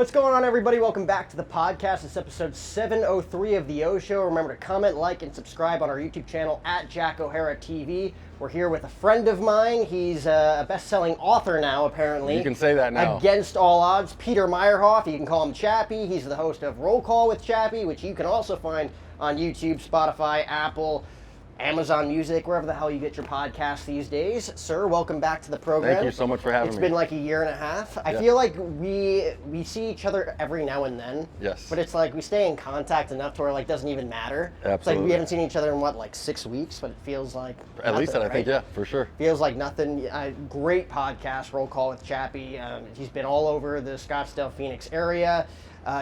What's going on, everybody? Welcome back to the podcast. It's episode 703 of the O Show. Remember to comment, like, and subscribe on our YouTube channel at Jack O'Hara TV. We're here with a friend of mine. He's a best-selling author now, apparently. You can say that now. Against all odds, Peter Meyerhoff. You can call him Chappy. He's the host of Roll Call with Chappy, which you can also find on YouTube, Spotify, Apple, Amazon Music, wherever the hell you get your podcasts these days. Sir, welcome back to the program. Thank you so much for having me. It's been like a year and a half. I feel like we see each other every now and then. Yes. But it's like we stay in contact enough to where it doesn't even matter. Absolutely. It's like we haven't seen each other in like 6 weeks, but it feels like At least that, nothing, I think, right? yeah, for sure. Feels like nothing. Great podcast, Roll Call with Chappy. He's been all over the Scottsdale, Phoenix area.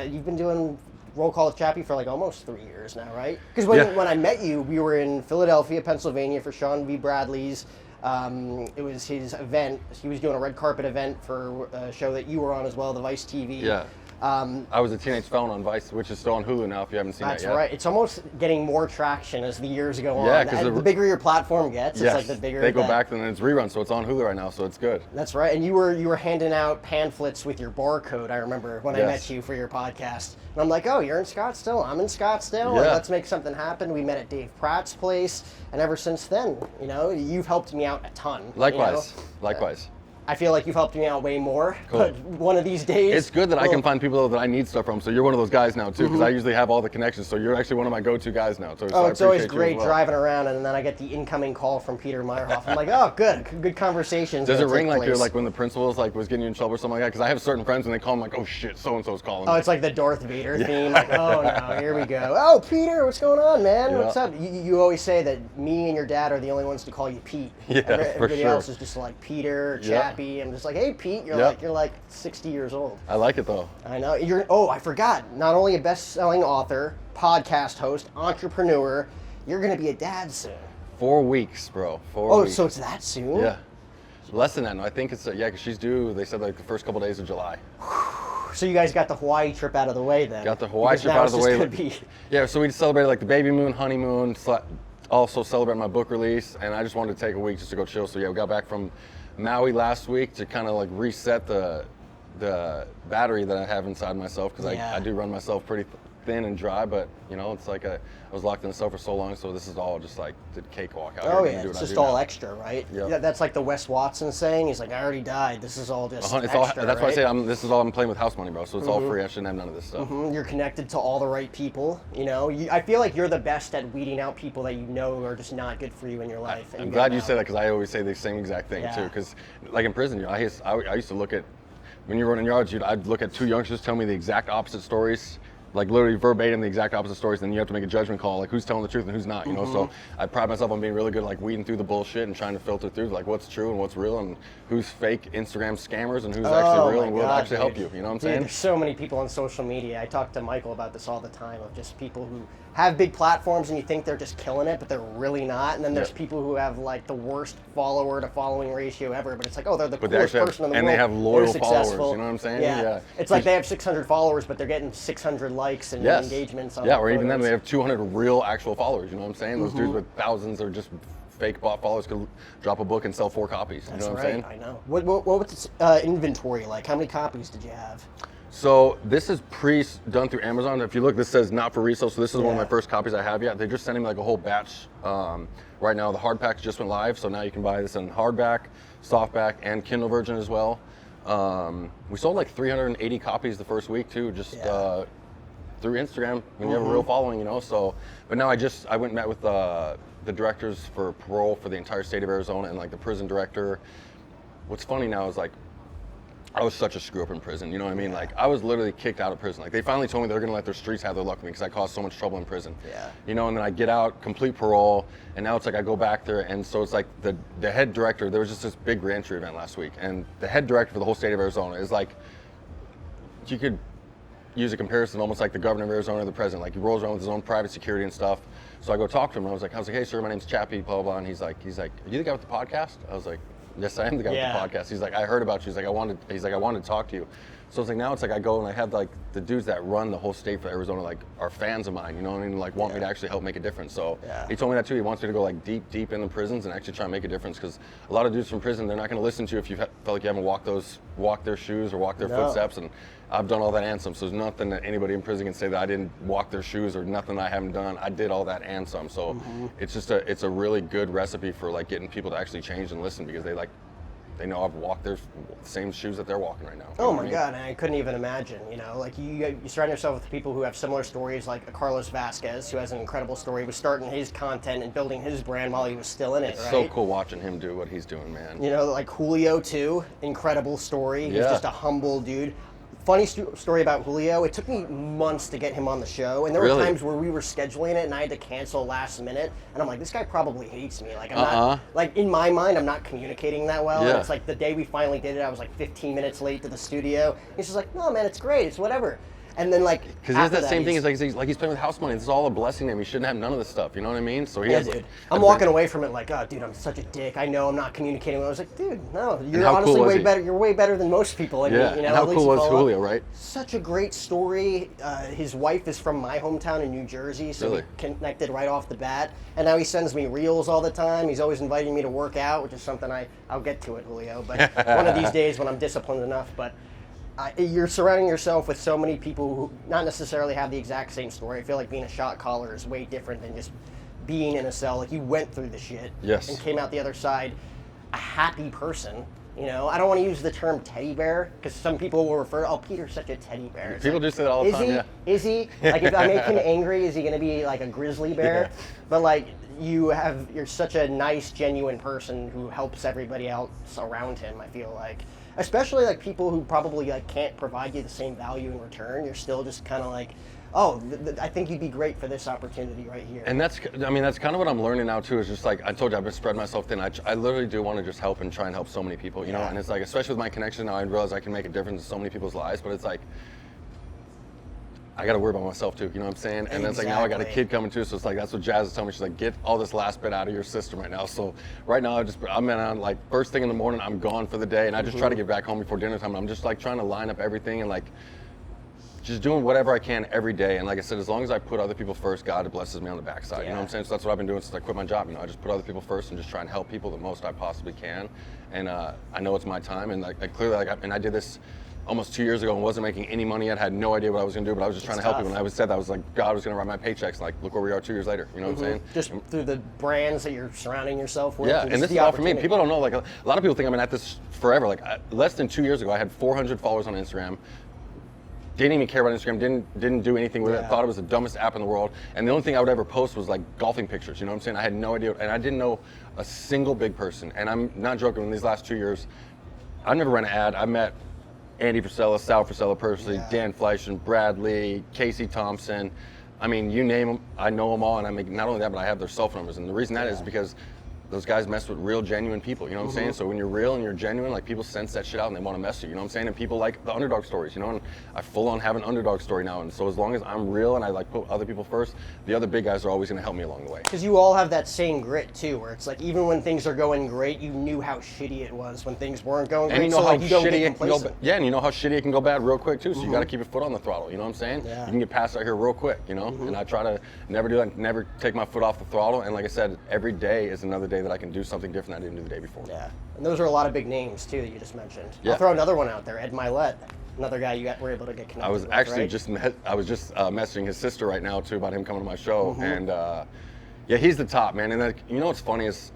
You've been doing Roll Call with Chappy for like almost 3 years now, right? Because when I met you, we were in Philadelphia, Pennsylvania for Sean V. Bradley's. It was his event. He was doing a red carpet event for a show that you were on as well, the Vice TV. Yeah. I was a teenage felon on Vice, which is still on Hulu now if you haven't seen that yet. That's right. It's almost getting more traction as the years go on. Yeah, because the bigger your platform gets, yes, it's like the bigger they go back and then it's rerun, so it's on Hulu right now, so it's good. That's right. And you were handing out pamphlets with your barcode, I remember, when I met you for your podcast. And I'm like, oh, you're in Scottsdale, I'm in Scottsdale, yeah. Let's make something happen. We met at Dave Pratt's place, and ever since then, you've helped me out a ton. Likewise, likewise. I feel like you've helped me out way more, Cool. but one of these days... It's good that I can find people that I need stuff from, so you're one of those guys now too, because I usually have all the connections, so you're actually one of my go-to guys now. So it's always great driving around, and then I get the incoming call from Peter Meyerhoff. I'm like, oh, good conversations. Does it ring like you're like when the principal was getting you in trouble or something like that? Because I have certain friends when they call them like, oh shit, so-and-so's calling. Oh, it's like the Darth Vader theme. Like, oh no, here we go. Oh, Peter, what's going on, man? Yeah. What's up? You always say that me and your dad are the only ones to call you Pete. Yeah, Everybody sure. else is just like Peter, or Chappy. I'm just like, hey, Pete. You're like 60 years old. I like it though. I know. I forgot. Not only a best-selling author, podcast host, entrepreneur, you're going to be a dad soon. 4 weeks, bro. 4 weeks. So it's that soon? Yeah. Less than that. No, I think it's because she's due. They said like the first couple days of July. So you guys got the Hawaii trip out of the way then? Got the Hawaii trip out of the way. Yeah. So we celebrated like the baby moon, honeymoon. Also celebrated my book release, and I just wanted to take a week just to go chill. So yeah, we got back from Maui last week to kind of like reset the battery that I have inside myself, because I do run myself pretty thin and dry, but it's like I was locked in the cell for so long, so this is all just like the cakewalk out here. Oh yeah, it's just all extra, right? Yep. Yeah, that's like the Wes Watson saying. He's like, I already died. This is all just it's extra, that's right? why I say this is all I'm playing with house money, bro. So it's all free. I shouldn't have none of this stuff. You're connected to all the right people. I feel like you're the best at weeding out people that are just not good for you in your life. I'm glad you say that, because I always say the same exact thing too. Because like in prison, I used to look at, when you're running yards, I'd look at two youngsters tell me the exact opposite stories, like literally verbatim the exact opposite stories, then you have to make a judgment call, like who's telling the truth and who's not, So I pride myself on being really good at like weeding through the bullshit and trying to filter through like what's true and what's real, and who's fake Instagram scammers and who's actually real and will actually help you. You know what I'm saying? There's so many people on social media. I talk to Michael about this all the time, of just people who have big platforms and you think they're just killing it, but they're really not. And then there's people who have like the worst follower to following ratio ever, but it's like, oh, they're the coolest person in the world. And they have loyal followers, successful. you know what I'm saying? Yeah. It's like they have 600 followers, but they're getting 600 likes and engagements on their or even then photos. they have 200 real actual followers, you know what I'm saying? Those dudes with thousands are just fake bot followers could drop a book and sell 4 copies. You know what I'm saying? I know. What was inventory like? How many copies did you have? So this is done through Amazon. If you look, this says not for resale. So this is one of my first copies I have yet. They're just sending me like a whole batch. Right now the hardback just went live, so now you can buy this in hardback, softback, and Kindle version as well. We sold like 380 copies the first week too, just through Instagram when you have a real following, So, but now I went and met with the directors for parole for the entire state of Arizona and like the prison director. What's funny now is like, I was such a screw up in prison, you know what I mean? Like, I was literally kicked out of prison. Like, they finally told me they're gonna let their streets have their luck with me because I caused so much trouble in prison. Yeah. And then I get out, complete parole, and now it's like I go back there, and so it's like the head director, there was just this big reentry event last week, and the head director for the whole state of Arizona is like, you could use a comparison almost like the governor of Arizona or the president. Like, he rolls around with his own private security and stuff. So I go talk to him, and I was like, hey, sir, my name's Chappy, blah, blah, blah. And he's like, are you the guy with the podcast? I was like, yes, I am the guy with the podcast. He's like, I heard about you. He's like, I wanted to talk to you. So it's like now it's like I go and I have like the dudes that run the whole state for Arizona like are fans of mine, you know what I mean? Like want me to actually help make a difference. So he told me that too. He wants me to go like deep in the prisons and actually try and make a difference, because a lot of dudes from prison, they're not going to listen to you if you felt like you haven't walked their shoes or walked their footsteps. And I've done all that and some. So there's nothing that anybody in prison can say that I didn't walk their shoes or nothing that I haven't done. I did all that and some. So it's just it's a really good recipe for like getting people to actually change and listen, because they know I've walked their same shoes that they're walking right now. Oh my God, and I couldn't even imagine, you know, like you surround yourself with people who have similar stories, like Carlos Vasquez, who has an incredible story, was starting his content and building his brand while he was still in it, it's right? so cool watching him do what he's doing, man. You know, like Julio too, incredible story. He's just a humble dude. Funny story about Julio, it took me months to get him on the show, and there were times where we were scheduling it and I had to cancel last minute, and I'm like, this guy probably hates me. Like, I'm not, like, in my mind, I'm not communicating that well. And it's like the day we finally did it, I was like 15 minutes late to the studio. He's just like, no, man, it's great, it's whatever. And then like, because he has that same thing. It's like he's playing with house money. This is all a blessing to him. He shouldn't have none of this stuff. You know what I mean? So he has. Dude. I'm walking away from it like, oh, dude, I'm such a dick. I know I'm not communicating well. I was like, dude, no, you're honestly cool way better. You're way better than most people. And, you know, and how cool was Julio, right? Such a great story. His wife is from my hometown in New Jersey, so we connected right off the bat. And now he sends me reels all the time. He's always inviting me to work out, which is something I'll get to it, Julio. But one of these days when I'm disciplined enough. But you're surrounding yourself with so many people who not necessarily have the exact same story. I feel like being a shot caller is way different than just being in a cell. Like, you went through the shit and came out the other side a happy person. You know, I don't want to use the term teddy bear, because some people will refer, oh, Peter's such a teddy bear. It's people like, do say that all the time, Is he? Like, if I make him angry, is he going to be like a grizzly bear? But like, you're such a nice, genuine person who helps everybody else around him, I feel like. Especially like people who probably like can't provide you the same value in return. You're still just kind of like, oh, I think you'd be great for this opportunity right here. And that's kind of what I'm learning now too, is just like, I told you, I've been spreading myself thin. I literally do want to just help and try and help so many people, you know? And it's like, especially with my connection now, I realize I can make a difference in so many people's lives, but it's like, I got to worry about myself too, you know what I'm saying? And it's like, now I got a kid coming too, so it's like, that's what Jazz is telling me. She's like, get all this last bit out of your system right now. So right now, I'm on like, first thing in the morning, I'm gone for the day, and I just try to get back home before dinner time. I'm just like trying to line up everything and like, just doing whatever I can every day. And like I said, as long as I put other people first, God blesses me on the backside. You know what I'm saying? So that's what I've been doing since I quit my job. You know, I just put other people first and just try and help people the most I possibly can. And I know it's my time, and like clearly, and I did this almost 2 years ago and wasn't making any money yet, had no idea what I was going to do, but I was just trying to help people. And I said that, I was like, God was going to write my paychecks. Like, look where we are 2 years later. You know what I'm saying? Just through the brands that you're surrounding yourself with. Yeah, and this is all for me. People don't know, like, a lot of people think I've been at this forever. Like, less than 2 years ago, I had 400 followers on Instagram. Didn't even care about Instagram, didn't do anything with it, thought it was the dumbest app in the world. And the only thing I would ever post was like golfing pictures, you know what I'm saying? I had no idea, and I didn't know a single big person. And I'm not joking, in these last 2 years, I never ran an ad. I met Andy Frisella, Sal Frisella personally, Dan Fleischman, Brad Lee, Casey Thompson. I mean, you name them, I know them all, and I mean, not only that, but I have their cell phone numbers. And the reason that is because those guys mess with real, genuine people, you know what I'm saying? So when you're real and you're genuine, like, people sense that shit out and they want to mess with you, you know what I'm saying? And people like the underdog stories, you know, and I full on have an underdog story now. And so as long as I'm real and I like put other people first, the other big guys are always going to help me along the way. Because you all have that same grit too, where it's like, even when things are going great, you knew how shitty it was when things weren't going great. And you know so how like, you don't shitty get it can go, and you know how shitty it can go bad real quick too. So you got to keep your foot on the throttle. You know what I'm saying? Yeah. You can get past out here real quick. You know, and I try to never do that, never take my foot off the throttle. And like I said, every day is another day that I can do something different I didn't do the day before. Yeah, and those are a lot of big names too that you just mentioned. I'll throw another one out there, Ed Milet, another guy were able to get connected. I was with, actually right? just messaging his sister right now too about him coming to my show, and yeah, he's the top, man. And you know what's funny is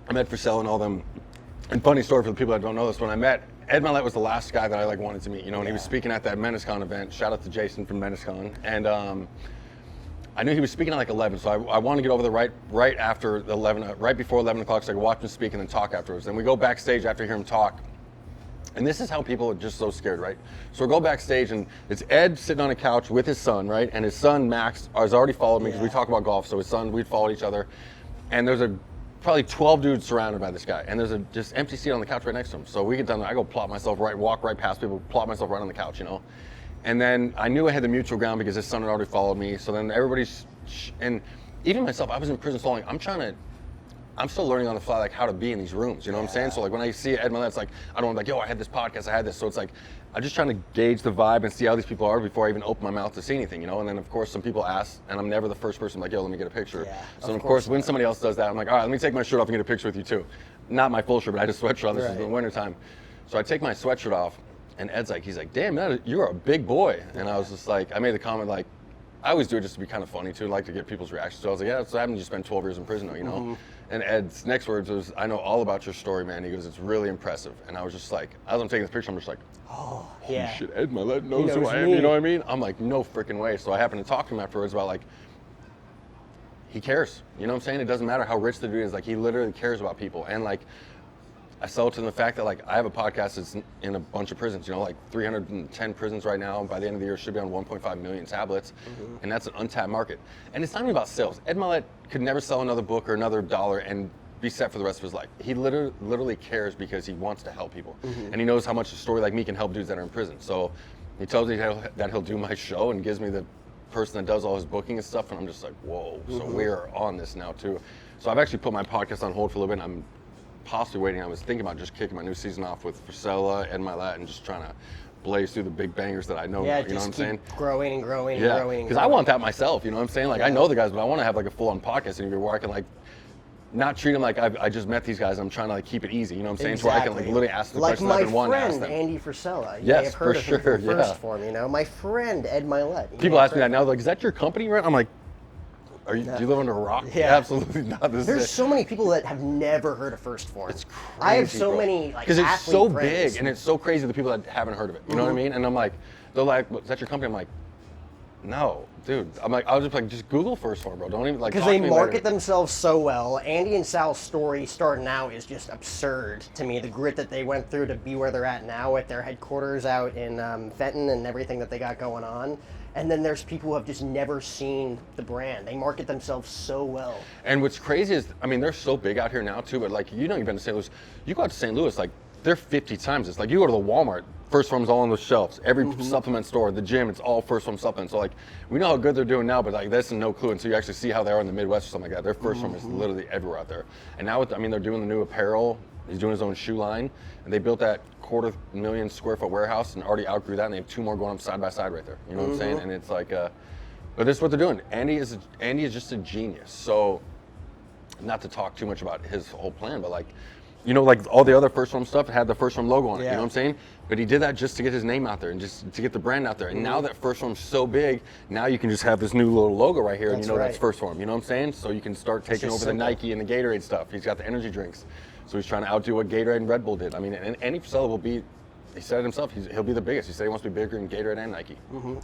I met Frisell and all them. And funny story for the people that don't know this, when I met Ed Milet was the last guy that I like wanted to meet, you know, and he was speaking at that MenaceCon event. Shout out to Jason from MenaceCon, and I knew he was speaking at like 11, so I wanted to get over there right after 11, right before 11 o'clock, so I could watch him speak and then talk afterwards. And we go backstage after hearing him talk, and this is how people are just so scared, right? So we go backstage, and it's Ed sitting on a couch with his son, right? And his son Max has already followed me because we talk about golf. So his son, we'd followed each other, and there's probably 12 dudes surrounded by this guy, and there's a just empty seat on the couch right next to him. So we get done there, I go plop myself walk right past people, plop myself right on the couch, you know. And then I knew I had the mutual ground because his son had already followed me. So then everybody's, and even myself, I was in prison so long. I'm trying I'm still learning on the fly, like how to be in these rooms, you know what I'm saying? So like when I see Ed Milet, it's like, I don't like, yo, I had this podcast, I had this. So it's like, I'm just trying to gauge the vibe and see how these people are before I even open my mouth to see anything, you know? And then of course some people ask, and I'm never the first person like, yo, let me get a picture. Yeah, so of course when somebody else does that, I'm like, all right, let me take my shirt off and get a picture with you too. Not my full shirt, but I had a sweatshirt on, this is the winter time. So I take my sweatshirt off, and Ed's like, he's like, damn, man, you're a big boy. And I was just like, I made the comment like, I always do it just to be kind of funny too, like to get people's reactions. So I was like, yeah, that's what happened. You spent 12 years in prison, you know? And Ed's next words was, I know all about your story, man. He goes, it's really impressive. And I was just like, as I'm taking this picture, I'm just like, holy shit, Ed Milet knows who I am, you know what I mean? I'm like, no freaking way. So I happened to talk to him afterwards about like, he cares, you know what I'm saying? It doesn't matter how rich the dude is, like he literally cares about people. And like, I sell it to the fact that like I have a podcast that's in a bunch of prisons, you know, like 310 prisons right now. By the end of the year, it should be on 1.5 million tablets, and that's an untapped market. And it's not even about sales. Ed Milet could never sell another book or another dollar and be set for the rest of his life. He literally cares because he wants to help people, and he knows how much a story like me can help dudes that are in prison. So he tells me that he'll do my show and gives me the person that does all his booking and stuff, and I'm just like, whoa. So we're on this now too. So I've actually put my podcast on hold for a little bit. And I'm possibly waiting. I was thinking about just kicking my new season off with Priscilla, Ed Milet, and just trying to blaze through the big bangers that I know. Yeah, you know what I'm saying? Growing and growing and growing. Because I want that myself. You know what I'm saying? Like I know the guys, but I want to have like a full-on podcast interview where I can like not treat them like I just met these guys. I'm trying to like keep it easy. You know what I'm saying? So I can like literally ask the questions I've been wanting to ask them. Like my friend Andy Frisella. You Yes, may have heard for of him sure. from First Form, you know. My friend Ed Milet. People ask me that now. They're like, is that your company, right? I'm like, do you live under a rock? Yeah. Absolutely not. There's so many people that have never heard of First Form. It's crazy, I have so many like because it's so friends. big and it's so crazy the people that haven't heard of it. You know what I mean? And I'm like, they're like, is that your company? I'm like, no, dude. I'm like, I was just like, just Google First Form, bro. Don't even like. Because they market themselves so well. Andy and Sal's story starting out is just absurd to me. The grit that they went through to be where they're at now at their headquarters out in Fenton and everything that they got going on. And then there's people who have just never seen the brand. They market themselves so well. And what's crazy is, I mean, they're so big out here now too, but like, you know, you've been to St. Louis, you go out to St. Louis, like they're 50 times this. Like you go to the Walmart, First Form's all on the shelves. Every supplement store, the gym, it's all First Form supplements. So like, we know how good they're doing now, but like that's no clue until you actually see how they are in the Midwest or something like that. Their First Form is literally everywhere out there. And now, I mean, they're doing the new apparel. He's doing his own shoe line, and they built that 250,000 square foot warehouse and already outgrew that, and they have 2 more going up side by side right there. You know what I'm saying? And it's like, but this is what they're doing. Andy is just a genius. So, not to talk too much about his whole plan, but like, you know, like all the other First Form stuff had the First Form logo on it. You know what I'm saying? But he did that just to get his name out there and just to get the brand out there. And now that First Form's so big, now you can just have this new little logo right here, and you know that's First Form. You know what I'm saying? So you can start taking over the Nike and the Gatorade stuff. He's got the energy drinks. So he's trying to outdo what Gatorade and Red Bull did. I mean, and Andy Frisella will be, he said it himself, he'll be the biggest. He said he wants to be bigger than Gatorade and Nike.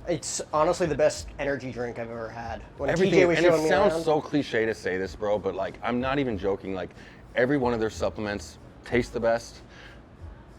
It's honestly the best energy drink I've ever had. When Everything, TJ was and showing it me sounds around, so cliche to say this, bro, but like, I'm not even joking. Like, every one of their supplements tastes the best.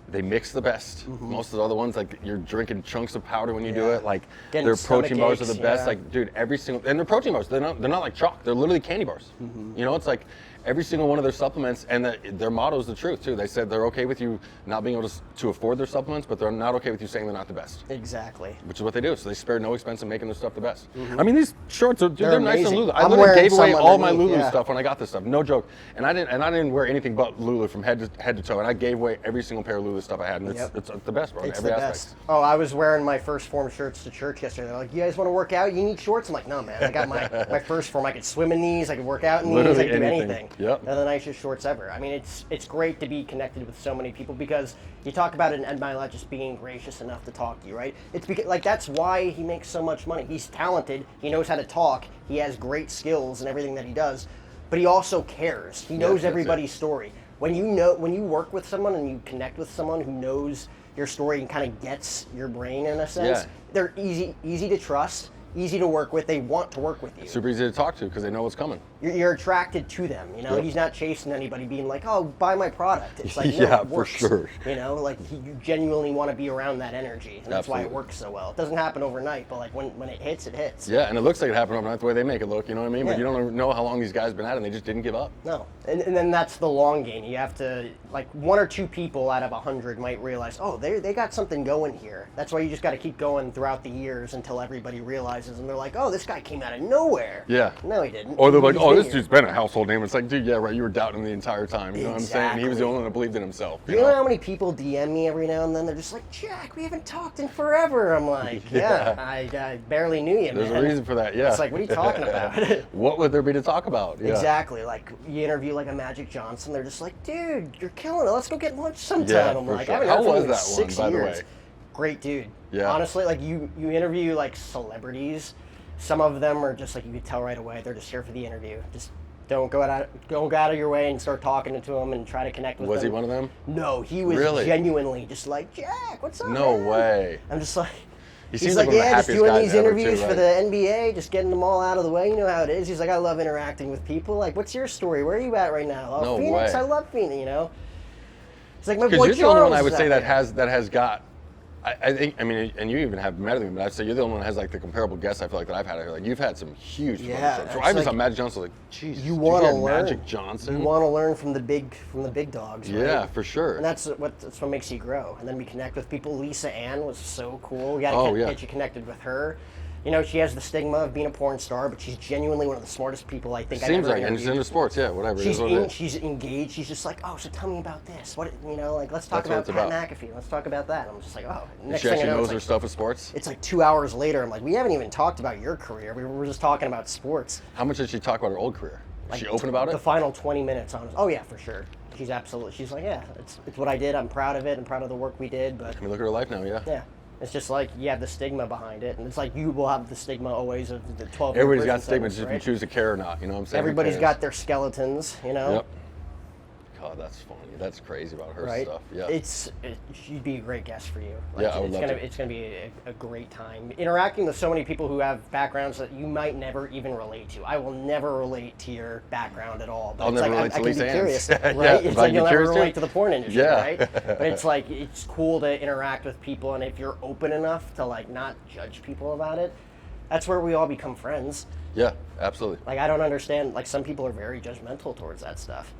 They mix the best. Most of the other ones, like you're drinking chunks of powder when you do it. Like Getting their protein bars are the aches, best. Like, dude, every single, and their protein bars, they're not like chalk. They're literally candy bars. You know, it's like every single one of their supplements, and their motto is the truth too. They said they're okay with you not being able to afford their supplements, but they're not okay with you saying they're not the best. Exactly. Which is what they do. So they spare no expense in making their stuff the best. I mean, these shorts are, dude, they're nice and amazing. Lulu. I I'm literally wearing gave away some all my underneath, Lulu stuff when I got this stuff. No joke. And I didn't wear anything but Lulu from head to toe. And I gave away every single pair of Lulu stuff I had. And it's the best, bro. It's in every the aspect. best. Oh, I was wearing my First Form shirts to church yesterday. They're like, "You guys want to work out? You need shorts?" I'm like, "No, man. I got my First Form. I could swim in these. I could work out in these. Literally I could do anything. anything." Yep. They're the nicest shorts ever. I mean, it's great to be connected with so many people because you talk about an Ed Milet just being gracious enough to talk to you, right? It's because like that's why he makes so much money. He's talented. He knows how to talk. He has great skills in everything that he does, but he also cares. He knows everybody's story. When you work with someone and you connect with someone who knows your story and kind of gets your brain in a sense, they're easy to trust, easy to work with. They want to work with you. Super easy to talk to because they know what's coming. You're attracted to them, you know. He's not chasing anybody, being like, "Oh, buy my product." It's like, no, yeah, it works, for sure. You know, like you genuinely want to be around that energy, and that's why it works so well. It doesn't happen overnight, but like when it hits, it hits. Yeah, and it looks like it happened overnight the way they make it look. You know what I mean? But you don't know how long these guys have been at it, and they just didn't give up. No, and then that's the long game. You have to, like, 1 or 2 people out of 100 might realize, oh, they got something going here. That's why you just got to keep going throughout the years until everybody realizes, and they're like, oh, this guy came out of nowhere. Yeah. No, he didn't. Or they're like, He's oh, this dude's been a household name. It's like, dude, yeah, right, you were doubting him the entire time. You know what I'm saying? And he was the only one that believed in himself. You know how many people DM me every now and then? They're just like, Jack, we haven't talked in forever. I'm like, yeah, I barely knew you, man. There's a reason for that, yeah. It's like, what are you talking about? What would there be to talk about? Yeah. Exactly. Like, you interview like a Magic Johnson, they're just like, dude, you're killing it. Let's go get lunch sometime. Yeah, I'm for like, sure. I haven't How heard from was him in that 6 one, by the years. way? Great dude. Yeah. Honestly, like you interview like celebrities. Some of them are just like, you could tell right away they're just here for the interview. Just don't go out of your way and start talking to them and try to connect with them. Was he one of them? No, he was Really? genuinely just like, Jack, what's up? No man? way. I'm just like, He he's seems like, like one of the yeah, just happiest doing guys these ever, interviews too, for right? the NBA, just getting them all out of the way. You know how it is. He's like, I love interacting with people. Like, what's your story? Where are you at right now? Oh, No Phoenix, way. I love Phoenix. You know. It's like my boy Because you're the only one I Charles would is say out that there. has got. I think, I mean, and you even have met him, but I'd say you're the only one that has like the comparable guests I feel like that I've had. Like you've had some huge. Yeah, So it's I just like- saw Magic Johnson. Like, Jesus, You want to had learn. Magic Johnson. You want to learn from the big dogs. Right? Yeah, for sure. And that's what makes you grow. And then we connect with people. Lisa Ann was so cool. We got to Oh, yeah. get you connected with her. You know, she has the stigma of being a porn star, but she's genuinely one of the smartest people I think I've Seems ever like, and she's interviewed. into sports, yeah, whatever. it is She's what it is. she's engaged. She's just like, oh, so tell me about this. What, you know, like let's talk That's what about it's Pat about. McAfee. Let's talk about that. I'm just like, oh. Next She thing I actually know, knows it's her like, stuff with sports. it's like 2 hours later. I'm like, we haven't even talked about your career. We were just talking about sports. How much did she talk about her old career? Was Like, she open about The it? final 20 minutes on. Oh yeah, for sure. She's like, yeah, it's what I did. I'm proud of it. I'm proud of the work we did. But I mean, look at her life now, yeah. yeah, it's just like you have the stigma behind it, and it's like you will have the stigma always of the 12. Everybody's got statements if you choose to care or not. You know what I'm saying? Who Everybody's cares? got their skeletons, you know. Yep. God, that's funny. That's crazy about her Right? stuff. Yeah. She'd be a great guest for you. Yeah, I would love to. It's gonna be a great time interacting with so many people who have backgrounds that you might never even relate to. I will never relate to your background at all. But I'll it's never like relate to I can Lisa be Ann's. curious, Yeah, right? if It's I like can you'll be never curious too. relate to the porn industry, Yeah. right? But it's like it's cool to interact with people, and if you're open enough to like not judge people about it, that's where we all become friends. Yeah, absolutely. Like I don't understand. Like some people are very judgmental towards that stuff.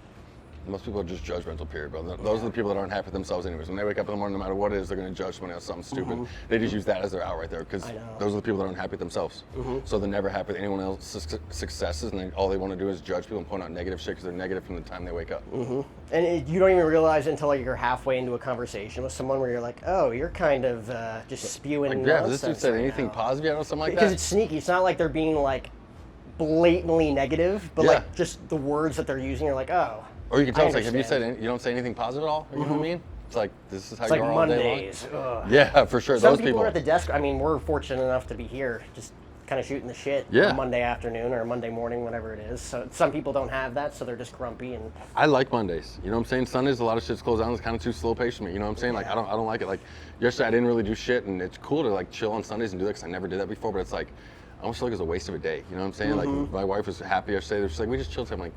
Most people are just judgmental, period, bro. Those are the people that aren't happy with themselves anyways. When they wake up in the morning, no matter what it is, they're going to judge somebody else something stupid. They just use that as their out right there because I know. those are the people that aren't happy with themselves. So they're never happy with anyone else's successes, and all they want to do is judge people and point out negative shit because they're negative from the time they wake up. And you don't even realize until like you're halfway into a conversation with someone where you're like, oh, you're kind of just spewing Like, yeah, has nonsense this dude said right anything now. positive yet or something like Because that? it's sneaky. It's not like they're being like blatantly negative, but Yeah. like just the words that they're using. You're like, oh. Or you can tell I it's like, have you said understand. you don't say anything positive at all? You know what I mean? It's like, this is how It's you like are all day long. Mondays. Ugh. Yeah, for sure. Some Those people people. are at the desk. I mean, we're fortunate enough to be here, just kind of shooting the shit Yeah. on a Monday afternoon or a Monday morning, whatever it is. So some people don't have that, so they're just grumpy and. I like Mondays. You know what I'm saying? Sundays, a lot of shit's closed down. It's kind of too slow paced for me. You know what I'm saying? Like I don't like it. Like yesterday, I didn't really do shit, and it's cool to like chill on Sundays and do that because I never did that before. But it's like I almost feel like it's a waste of a day. You know what I'm saying? Like my wife was happy yesterday. She's like, we just chilled. I'm like,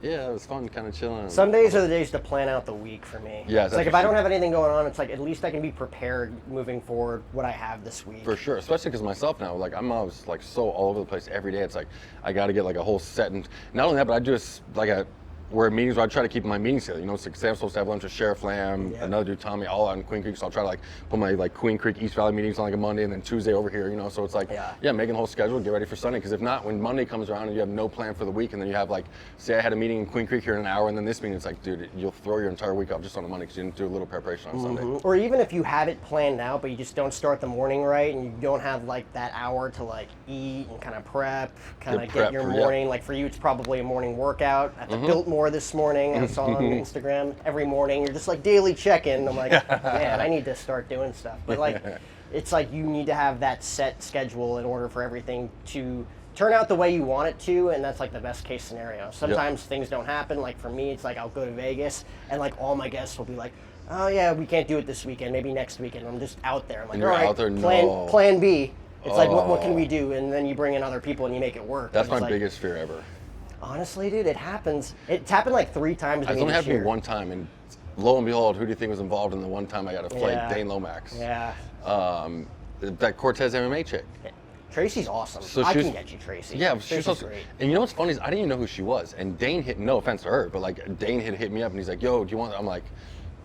yeah, it was fun, kind of chilling. Sundays are the days to plan out the week for me. Yeah, it's like that's if I for don't sure. have anything going on, it's like at least I can be prepared moving forward what I have this week. For sure, especially because myself now, like I'm always like so all over the place every day. It's like I got to get like a whole set, and not only that, but I do like a where meetings where I try to keep my meetings together. You know, say I'm supposed to have lunch with Sheriff Lamb, Yeah. another dude Tommy, all out in Queen Creek. So I'll try to like put my like Queen Creek East Valley meetings on like a Monday, and then Tuesday over here. You know, so it's like Yeah. making a whole schedule, get ready for Sunday. Because if not, when Monday comes around and you have no plan for the week, and then you have like, say I had a meeting in Queen Creek here in an hour, and then this meeting, it's like, dude, you'll throw your entire week off just on a Monday because you didn't do a little preparation on Sunday. Or even if you have it planned out, but you just don't start the morning right, and you don't have like that hour to like eat and kind of prep, kind of prep get your for- morning. Like for you, it's probably a morning workout. At the Biltmore this morning, I saw on Instagram every morning. You're just like daily check-in. I'm like, man, I need to start doing stuff. But like, it's like you need to have that set schedule in order for everything to turn out the way you want it to, and that's like the best case scenario. Sometimes things don't happen. Like for me, it's like I'll go to Vegas, and like all my guests will be like, oh yeah, we can't do it this weekend, maybe next weekend. I'm just out there. I'm like, And all you're right, out there, no. plan B. It's like, what can we do? And then you bring in other people and you make it work. That's And my it's like, biggest fear ever. honestly, dude, it happens. It's happened like 3 times to It's me only this happened year. one time, and lo and behold, who do you think was involved in the one time I got to fight Yeah. Dane Lomax? Yeah. That Cortez MMA chick. Tracy's awesome. So I she was- can get you, Tracy. Yeah, she's Tracy's so, great. and you know what's funny is I didn't even know who she was. And Dane no offense to her, but like Dane had hit me up and he's like, yo, do you want, I'm like,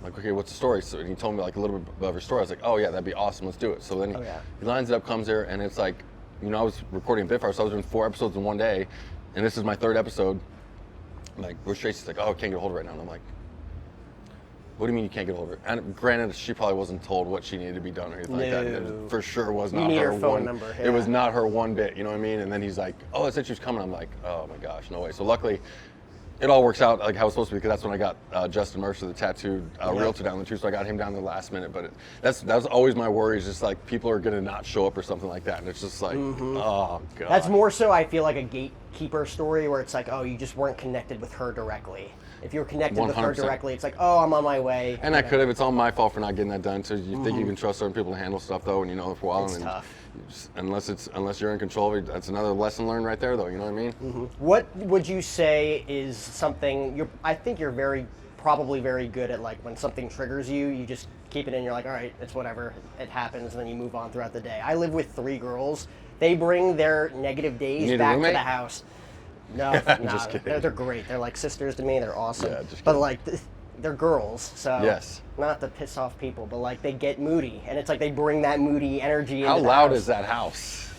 okay, what's the story? So and he told me like a little bit of her story. I was like, oh yeah, that'd be awesome, let's do it. So then he lines it up, comes there, and it's like, you know, I was recording a bit for her, so I was doing 4 episodes in one day. And this is my 3rd episode. I'm like, where's Tracy's? Like, oh, I can't get a hold of her right now. And I'm like, what do you mean you can't get a hold of her? And granted, she probably wasn't told what she needed to be done or anything like that. It for sure was not her her phone one. number. Yeah. It was not her one bit, you know what I mean? And then he's like, oh, I said she was coming. I'm like, oh my gosh, no way. So luckily, it all works out like how it's supposed to be, because that's when I got Justin Mercer, the tattooed realtor, down the too. So I got him down the last minute. But that was always my worry, is just like people are gonna not show up or something like that, and it's just like, oh god. That's more so, I feel like, a gatekeeper story where it's like, oh, you just weren't connected with her directly. If you were connected with her 100%. directly, it's like, oh, I'm on my way. And I could have. It's all my fault for not getting that done. So you think you can trust certain people to handle stuff, though, and you know them for a while. It's and tough. Unless you're in control of it, that's another lesson learned right there, though. You know what I mean? What would you say is something I think you're probably very good at, like when something triggers you, you just keep it in. You're like, all right, it's whatever, it happens, and then you move on throughout the day. I live with 3 girls. They bring their negative days back to the house. No, Just kidding. They're great. They're like sisters to me. They're awesome. Yeah, just but kidding. like, they're girls, so Yes. not to piss off people, but like they get moody, and it's like they bring that moody energy. How into the loud house. is that house?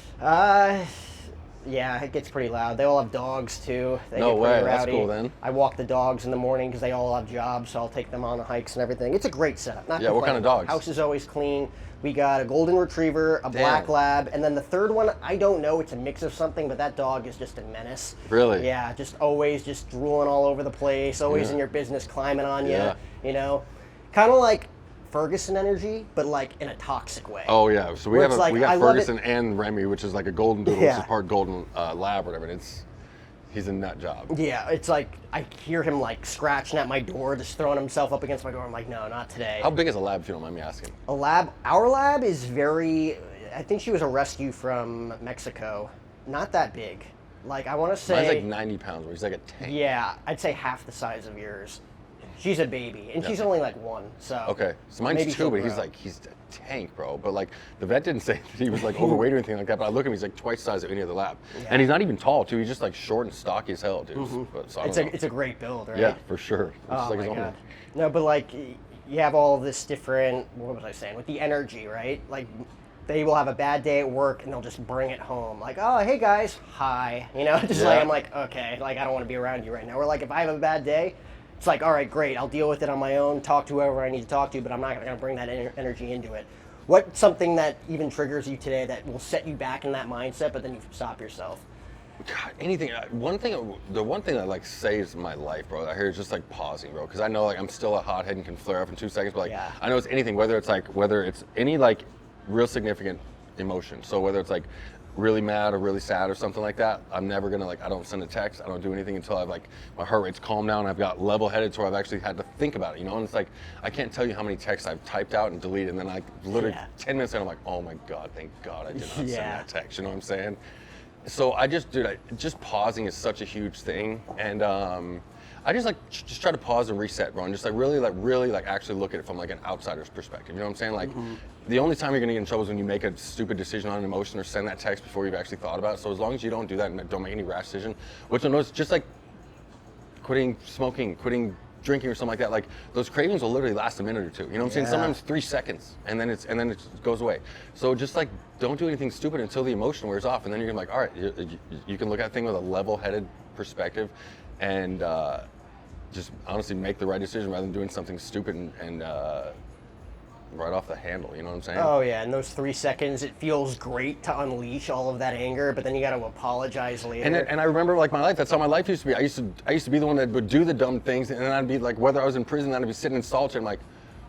Yeah, it gets pretty loud. They all have dogs too. They No get way, pretty that's rowdy. cool then. I walk the dogs in the morning because they all have jobs, so I'll take them on hikes and everything. It's a great setup. Not Yeah, what kind of dogs? House is always clean. We got a golden retriever, a black lab, and then the third one, I don't know. It's a mix of something, but that dog is just a menace. Really? Yeah, just always just drooling all over the place, always in your business, climbing on you. Yeah. You know, kind of like Ferguson energy, but like in a toxic way. Oh yeah. So we Where have it's like, we I got love Ferguson and Remy, which is like a golden doodle, which Yeah. is part golden lab or whatever. And he's a nut job. Yeah, it's like I hear him like scratching at my door, just throwing himself up against my door. I'm like, no, not today. How big is a lab, if you don't mind me asking? Our lab is very, I think she was a rescue from Mexico. Not that big. Like, I want to say. Mine's like 90 pounds, where he's like a tank. Yeah, I'd say half the size of yours. She's a baby, and she's only like 1, so. Okay, so mine's maybe 2, she'll but he's grow. a tank, bro. But like, the vet didn't say that he was like overweight or anything like that, but I look at him, he's like twice the size of any other lab. Yeah. And he's not even tall, too. He's just like short and stocky as hell, dude. But, so I don't know. It's a great build, right? Yeah, for sure. It's Oh like my his own. god. No, but like you have all this different. What was I saying? With the energy, right? Like they will have a bad day at work and they'll just bring it home. Like, oh hey guys, hi. You know, just like I'm like okay, like I don't want to be around you right now. Or like if I have a bad day, it's like all right, great, I'll deal with it on my own. Talk to whoever I need to talk to, but I'm not going to bring that energy into it. What's something that even triggers you today that will set you back in that mindset, but then you stop yourself? God, anything. The one thing I like saves my life, bro, I hear is just like pausing, bro, because I know like I'm still a hothead and can flare up in 2 seconds, but like I know it's anything, whether it's any like real significant emotion. So whether it's like really mad or really sad or something like that, I'm never gonna like, I don't send a text, I don't do anything until I've like, my heart rate's calmed down, I've got level headed to where I've actually had to think about it, you know? And it's like, I can't tell you how many texts I've typed out and deleted, and then I literally 10 minutes in, I'm like, oh my God, thank God I did not send that text, you know what I'm saying? So just pausing is such a huge thing, and I just just try to pause and reset, bro, and just really actually look at it from like an outsider's perspective. You know what I'm saying? Like, the only time you're gonna get in trouble is when you make a stupid decision on an emotion or send that text before you've actually thought about it. So as long as you don't do that and don't make any rash decision, which I know is just like quitting smoking, quitting drinking or something like that, like those cravings will literally last a minute or 2. You know what I'm saying? Sometimes 3 seconds, and then it goes away. So just like don't do anything stupid until the emotion wears off, and then you're gonna be like, all right, you can look at things with a level-headed perspective, and just honestly make the right decision rather than doing something stupid and right off the handle. You know what I'm saying? Oh yeah, in those 3 seconds, it feels great to unleash all of that anger, but then you got to apologize later. And I remember like my life. That's how my life used to be. I used to be the one that would do the dumb things, and then I'd be like, whether I was in prison, I'd be sitting in solitary. I'm like,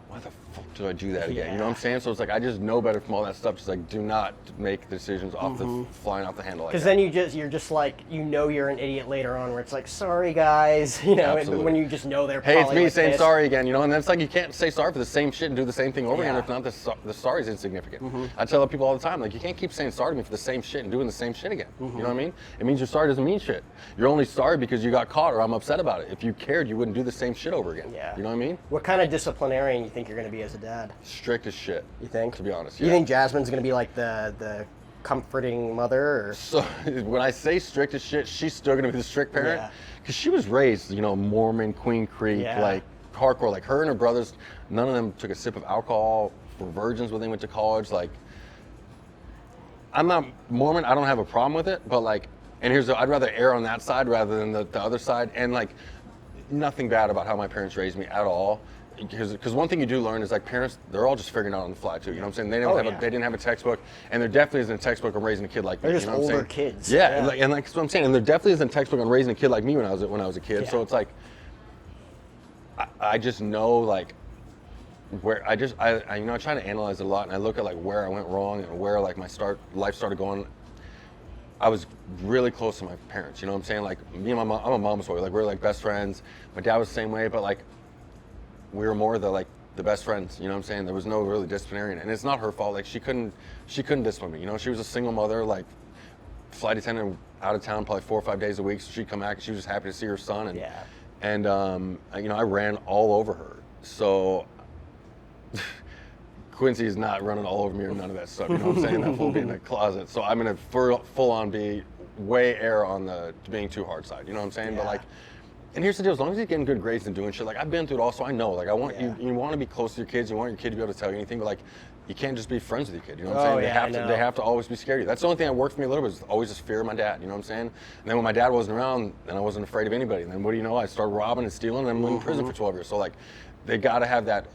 why the fuck did I do that again? You know what I'm saying? So it's like I just know better from all that stuff. Just like do not make decisions off the flying off the handle like that. Because then you're just like, you know, you're an idiot later on, where it's like, sorry guys, you know, Absolutely. when you just know they're Hey, it's probably me like saying pissed. sorry again, you know, and then it's like you can't say sorry for the same shit and do the same thing over again. Yeah. If not, the sorry is insignificant. I tell people all the time, like, you can't keep saying sorry to me for the same shit and doing the same shit again. You know what I mean? It means your sorry doesn't mean shit. You're only sorry because you got caught or I'm upset about it. If you cared, you wouldn't do the same shit over again. Yeah. You know what I mean? What kind of disciplinarian you think you're going to be as a dad? Strict as shit. You think? To be honest, You think Jasmine's going to be like the comforting mother? Or? So when I say strict as shit, she's still gonna be the strict parent, Yeah. because she was raised, you know, Mormon, Queen Creek, like hardcore. Like her and her brothers, none of them took a sip of alcohol. Were virgins when they went to college. Like, I'm not Mormon. I don't have a problem with it, but like, And I'd rather err on that side rather than the other side. And like, nothing bad about how my parents raised me at all. Because one thing you do learn is like parents, they're all just figuring it out on the fly too. You know what I'm saying? They didn't have a textbook, and there definitely isn't a textbook on raising a kid like me. They're just you know what older I'm saying? kids. Yeah, and like that's what I'm saying. And there definitely isn't a textbook on raising a kid like me when I was a kid. Yeah. So it's like, I just know like where I try to analyze it a lot, and I look at like where I went wrong and where like my life started going. I was really close to my parents, you know what I'm saying? Like me and my mom, I'm a mama's boy, like we're like best friends. My dad was the same way, but like we were more the best friends, you know what I'm saying? There was no really disciplinary, and it's not her fault. Like she couldn't discipline me, you know? She was a single mother, like flight attendant out of town probably 4 or 5 days a week, so she'd come back and she was just happy to see her son. And you know, I ran all over her. So Quincy is not running all over me or none of that stuff, you know what I'm saying? That fool be in the closet. So I'm gonna full on be way err on the being too hard side, you know what I'm saying? Yeah. But like, and here's the deal, as long as he's getting good grades and doing shit, like I've been through it all, so I know, like I want you want to be close to your kids, you want your kid to be able to tell you anything, but like, you can't just be friends with your kid, you know what I'm saying? They have to always be scared of you. That's the only thing that worked for me a little bit, is always just fear of my dad, you know what I'm saying? And then when my dad wasn't around, then I wasn't afraid of anybody. And then what do you know, I started robbing and stealing, and I'm in prison for 12 years. So like, they gotta have that,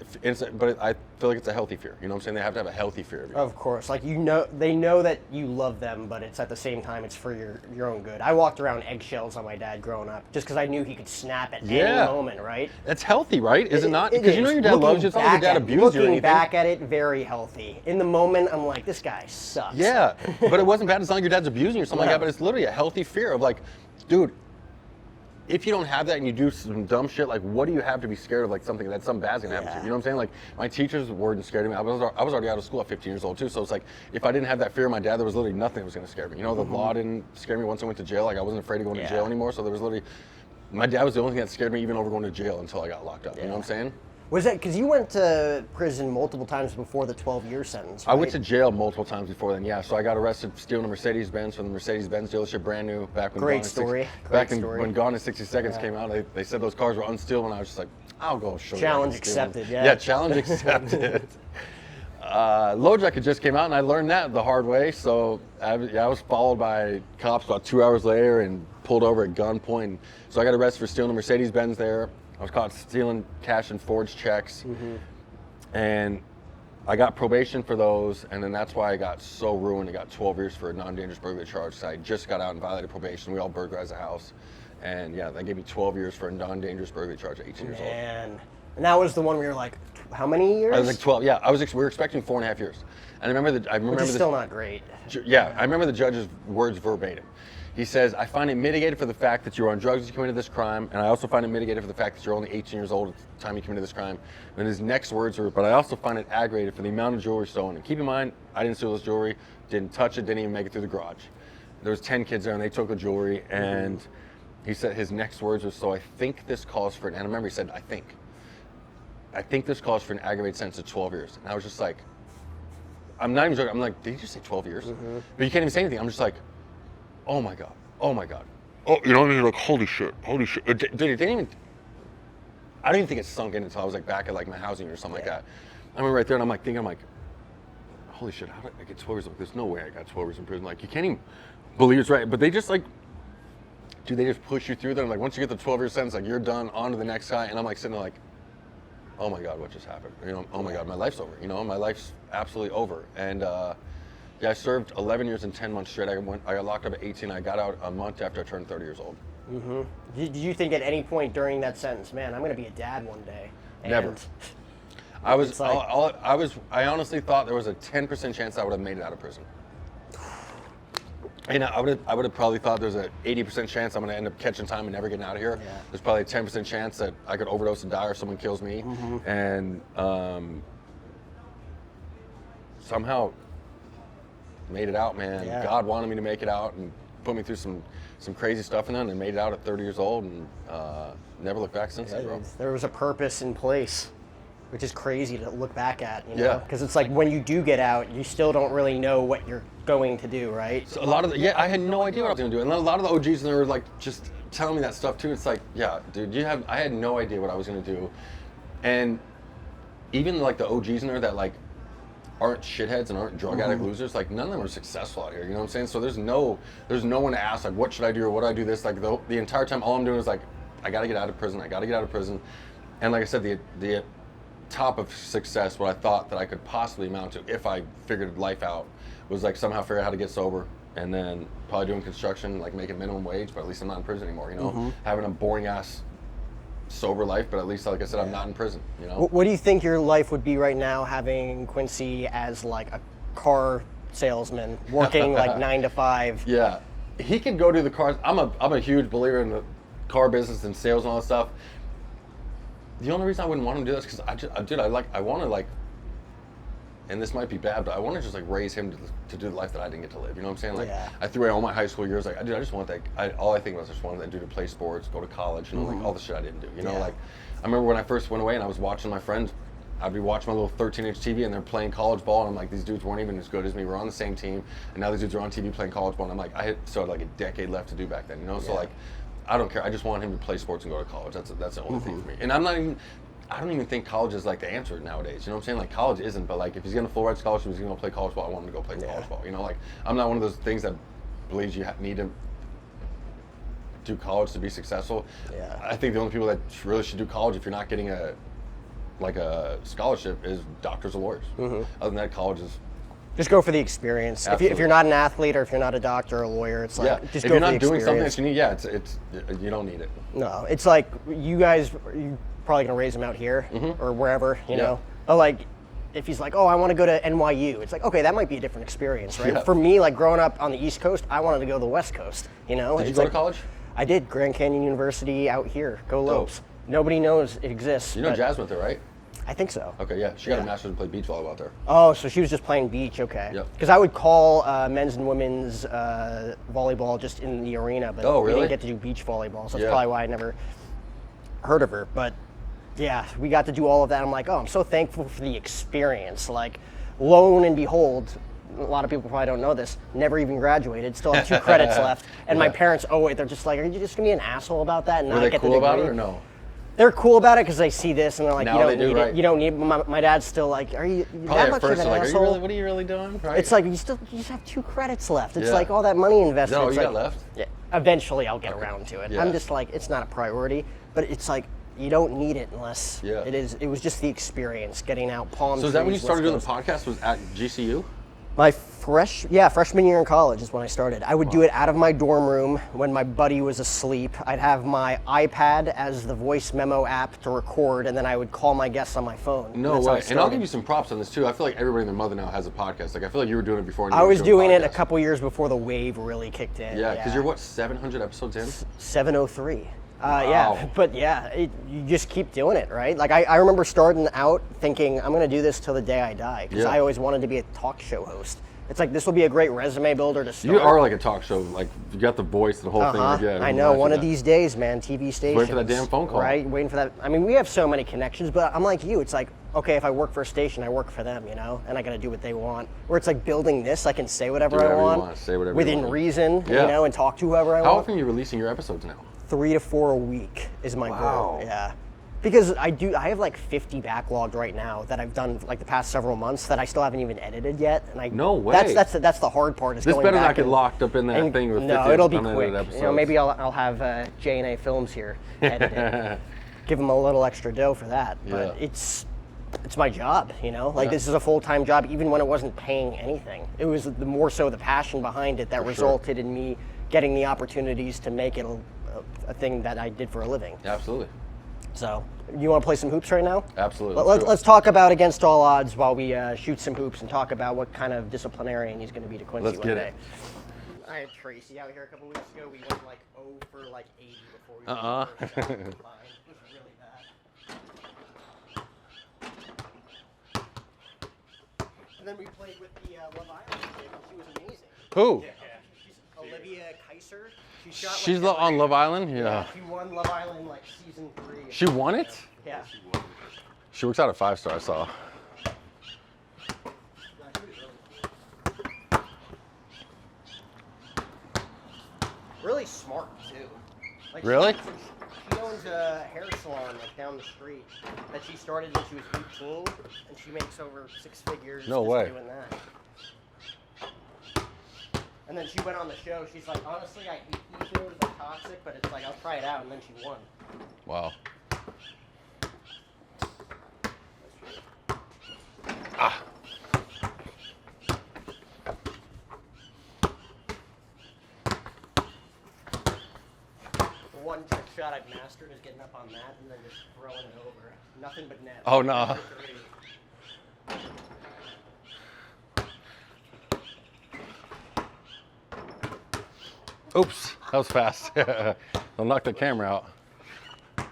but I feel like it's a healthy fear, you know what I'm saying? They have to have a healthy fear of you. Of course, like they know that you love them, but it's at the same time it's for your own good. I walked around eggshells on my dad growing up, just because I knew he could snap at any moment, right? That's healthy, right? Is it not? Because you know your dad loves you. It's not like your dad abused you or anything. Looking back at it, very healthy. In the moment, I'm like, this guy sucks. Yeah, but it wasn't bad. It's not like your dad's abusing you or something like that. But it's literally a healthy fear of like, dude, if you don't have that and you do some dumb shit, like what do you have to be scared of? Like something bad's gonna happen to you. You know what I'm saying? Like my teachers weren't scared of me. I was already out of school at 15 years old too. So it's like, if I didn't have that fear of my dad, there was literally nothing that was gonna scare me. You know, the law didn't scare me once I went to jail. Like I wasn't afraid of going to jail anymore. So there was literally, my dad was the only thing that scared me even over going to jail until I got locked up. You know what I'm saying? Was that because you went to prison multiple times before the 12-year sentence, right? I went to jail multiple times before then, yeah. So I got arrested stealing a Mercedes-Benz from the Mercedes-Benz dealership, brand new, back when when Gone in 60 Seconds came out. They said those cars were unstealable, and I was just like, I'll go show you. Challenge accepted, yeah. Yeah, challenge accepted. Low jacket just came out, and I learned that the hard way. So I was followed by cops about 2 hours later and pulled over at gunpoint. So I got arrested for stealing a Mercedes-Benz there. I was caught stealing cash and forged checks, and I got probation for those, and then that's why I got so ruined. I got 12 years for a non-dangerous burglary charge. So I just got out and violated probation. We all burglarized a house, and yeah, they gave me 12 years for a non-dangerous burglary charge at 18 years old. And that was the one where you're like, how many years? I was like 12. Yeah, we were expecting 4.5 years, and I remember Which is still not great. Yeah, I remember the judge's words verbatim. He says, I find it mitigated for the fact that you were on drugs as you committed this crime, and I also find it mitigated for the fact that you're only 18 years old at the time you committed this crime. And his next words were, but I also find it aggravated for the amount of jewelry stolen. And keep in mind, I didn't steal this jewelry, didn't touch it, didn't even make it through the garage. There was 10 kids there, and they took the jewelry, and he said his next words were, so I think this calls for, and I remember he said, I think this calls for an aggravated sentence of 12 years. And I was just like, I'm not even joking. I'm like, did he just say 12 years? But you can't even say anything. I'm just like, oh my God. Oh, you know what I mean? Like, holy shit. Dude, it didn't even, I don't even think it sunk in until I was like back at like my housing or something like that. I remember right there, and I'm like, holy shit, how did I get 12 years? Like, there's no way I got 12 years in prison. Like, you can't even believe it's right. But they just like, dude, they just push you through them. Like, once you get the 12-year sentence, like, you're done, on to the next guy. And I'm like sitting there like, oh my God, what just happened? You know, oh my God, my life's over. You know, my life's absolutely over. And yeah, I served 11 years and 10 months straight. I got locked up at 18. I got out a month after I turned 30 years old. Did you think at any point during that sentence, man, I'm going to be a dad one day? And never. I honestly thought there was a 10% chance I would have made it out of prison. And I would have probably thought there's an 80% chance I'm going to end up catching time and never getting out of here. Yeah. There's probably a 10% chance that I could overdose and die or someone kills me. And somehow made it out, man. Yeah. God wanted me to make it out and put me through some crazy stuff in it, and made it out at 30 years old, and never looked back since then, bro. There was a purpose in place, which is crazy to look back at, you know? Because it's like when you do get out, you still don't really know what you're going to do, right? So I had no idea what I was going to do. And a lot of the OGs, they were like just telling me that stuff too. It's like, yeah, dude, I had no idea what I was going to do. And even like the OGs in there that like aren't shitheads and aren't drug addict losers, like none of them are successful out here. You know what I'm saying? So there's no one to ask like, what should I do or what do I do this? Like the entire time, all I'm doing is like, I got to get out of prison. I got to get out of prison. And like I said, the top of success, what I thought that I could possibly amount to if I figured life out, was like somehow figure out how to get sober, and then probably doing construction, like making minimum wage, but at least I'm not in prison anymore. You know, having a boring ass sober life, but at least, like I said, I'm not in prison. You know. What do you think your life would be right now, having Quincy as like a car salesman, working like 9 to 5? Yeah, he could go do the cars. I'm a huge believer in the car business and sales and all that stuff. The only reason I wouldn't want him to do this is because I want to like, and this might be bad, but I want to just like raise him to do the life that I didn't get to live. You know what I'm saying? Like I threw away all my high school years. Like, dude, I just want that. All I think was I just wanted that dude to play sports, go to college, you know, like all the shit I didn't do. You know, like I remember when I first went away and I was watching my friends. I'd be watching my little 13-inch TV and they're playing college ball, and I'm like, these dudes weren't even as good as me. We're on the same team, and now these dudes are on TV playing college ball, and I'm like, I had like a decade left to do back then. You know, so like, I don't care. I just want him to play sports and go to college. That's the only thing for me. And I don't even think college is like the answer nowadays. You know what I'm saying? Like college isn't, but like if he's gonna full ride scholarship, he's gonna play college ball. I want him to go play college ball. You know, like I'm not one of those things that believes you need to do college to be successful. Yeah. I think the only people that really should do college, if you're not getting a scholarship, is doctors or lawyers. Other than that, college is. Just go for the experience. If you're not an athlete or if you're not a doctor or a lawyer, it's like just go for the experience. If you're not doing something that you need, it's you don't need it. No, it's like you guys. You probably gonna raise him out here or wherever, you know. But like, if he's like, oh, I want to go to NYU, it's like, okay, that might be a different experience, right? For me, like growing up on the East Coast, I wanted to go to the West Coast. You know. Did you go to college? I did. Grand Canyon University out here. Go Lopes. Nobody knows it exists. You know Jazz went there, right? I think so. Okay, yeah. She got a master's and played beach volleyball out there. Oh, so she was just playing beach, okay. Yep. Because I would call men's and women's volleyball just in the arena, but we didn't get to do beach volleyball, so that's probably why I never heard of her. But yeah, we got to do all of that. I'm like, oh, I'm so thankful for the experience. Like, lo and behold, a lot of people probably don't know this, never even graduated, still have 2 credits left. And my parents, they're just like, are you just going to be an asshole about that and not get the degree? Were they cool about it or no? They're cool about it because they see this and they're like, now you don't need it. You don't need it. My dad's still like, are you that much of an asshole? What are you really doing? Right? It's like, you just have 2 credits left. It's like all that money invested. Is that all you got left? Yeah. Eventually I'll get around to it. I'm just like, it's not a priority, but it's like, you don't need it unless it was just the experience, getting out palm trees. So is that when you started doing the podcast, was at GCU? My freshman year in college is when I started. I would do it out of my dorm room when my buddy was asleep. I'd have my iPad as the voice memo app to record, and then I would call my guests on my phone. No way. And I'll give you some props on this too. I feel like everybody and their mother now has a podcast. Like I feel like you were doing it before. I was doing it a couple years before the wave really kicked in. Yeah, because you're what, 700 episodes in? 703. Wow. Yeah, but you just keep doing it, right? Like I remember starting out thinking I'm going to do this till the day I die because I always wanted to be a talk show host. It's like this will be a great resume builder to start. You are like a talk show, like you got the voice, the whole thing. Like, I know. One of these days, man, TV stations. Waiting for that damn phone call. Right, waiting for that. I mean, we have so many connections, but I'm like you. It's like, okay, if I work for a station, I work for them, you know, and I got to do what they want. Where it's like building this, I can say whatever I want. Say whatever within you want. reason, you know, and talk to whoever I want. How often are you releasing your episodes now? 3 to 4 a week is my goal. Yeah. Because I have like 50 backlogged right now that I've done like the past several months that I still haven't even edited yet. And no way. That's the hard part. Is this going better back not get locked up in that thing with 50 no, it'll be quick. episodes. You know, maybe I'll have J&A Films here edit it. Give them a little extra dough for that. But it's my job, you know? Like this is a full-time job even when it wasn't paying anything. It was more so the passion behind it that resulted in me getting the opportunities to make it a thing that I did for a living. Absolutely. So, you want to play some hoops right now? Absolutely. Let's talk about Against All Odds while we shoot some hoops and talk about what kind of disciplinarian he's going to be to Quincy one day. I had Tracy out here a couple weeks ago. We went like 0 for like 80 before we It was really bad. And then we played with the Love Island kid, and she was amazing. Who? She's Olivia Kaiser. She's on Love Island? Yeah. She won Love Island like season 3. She won it? Yeah. She works out at 5-star, I saw. Really smart too. Like really? She owns a hair salon like down the street that she started when she was 18, and she makes over 6 figures No just way. doing that. And then she went on the show. She's like, honestly, I hate these shows. They're toxic, but it's like, I'll try it out. And then she won. Wow. Ah. The one trick shot I've mastered is getting up on that and then just throwing it over. Nothing but net. Oh, no. Oops, that was fast. I'll knock the camera out.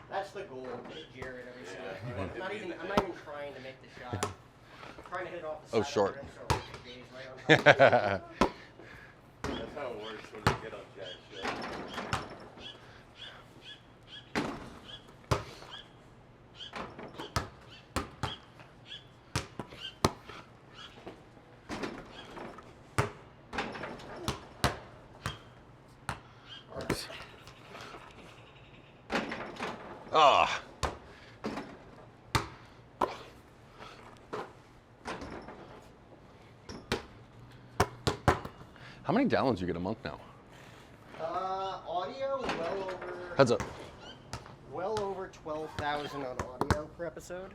That's the goal. Hit Jared every single time. I'm not even trying to make the shot. I'm trying to hit it off the side. Oh, short. Of the rim so it goes right on top of the rim. That's how it works when you get on jack shit. Ah. How many downloads do you get a month now? Audio, well over. Heads up. Well over 12,000 on audio per episode.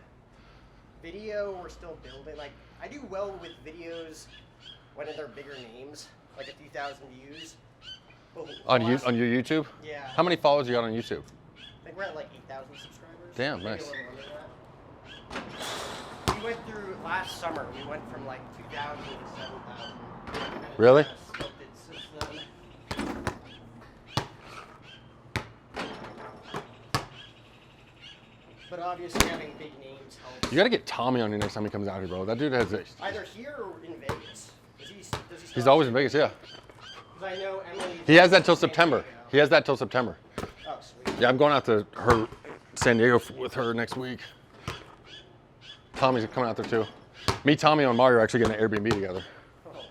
Video, we're still building. Like, I do well with videos when they're bigger names, like a few thousand views. But On your last- YouTube? Yeah. How many followers you got on YouTube? I think we're at like 8,000 subscribers. Damn, Maybe nice. a little under that. We went through last summer. We went from like 2,000 to 7,000. And it's Really? kinda sculpted since then. But obviously, having big names helps. You gotta get Tommy on you next time he comes out here, bro. That dude has a... Either here or in Vegas. Does he still He's always in Vegas, yeah. Because I know Emily. He has that till September. He has that till September. Oh, sweet. Yeah, I'm going out to her San Diego with her next week. Tommy's coming out there too. Me, Tommy, and Mario are actually getting an Airbnb together. Oh.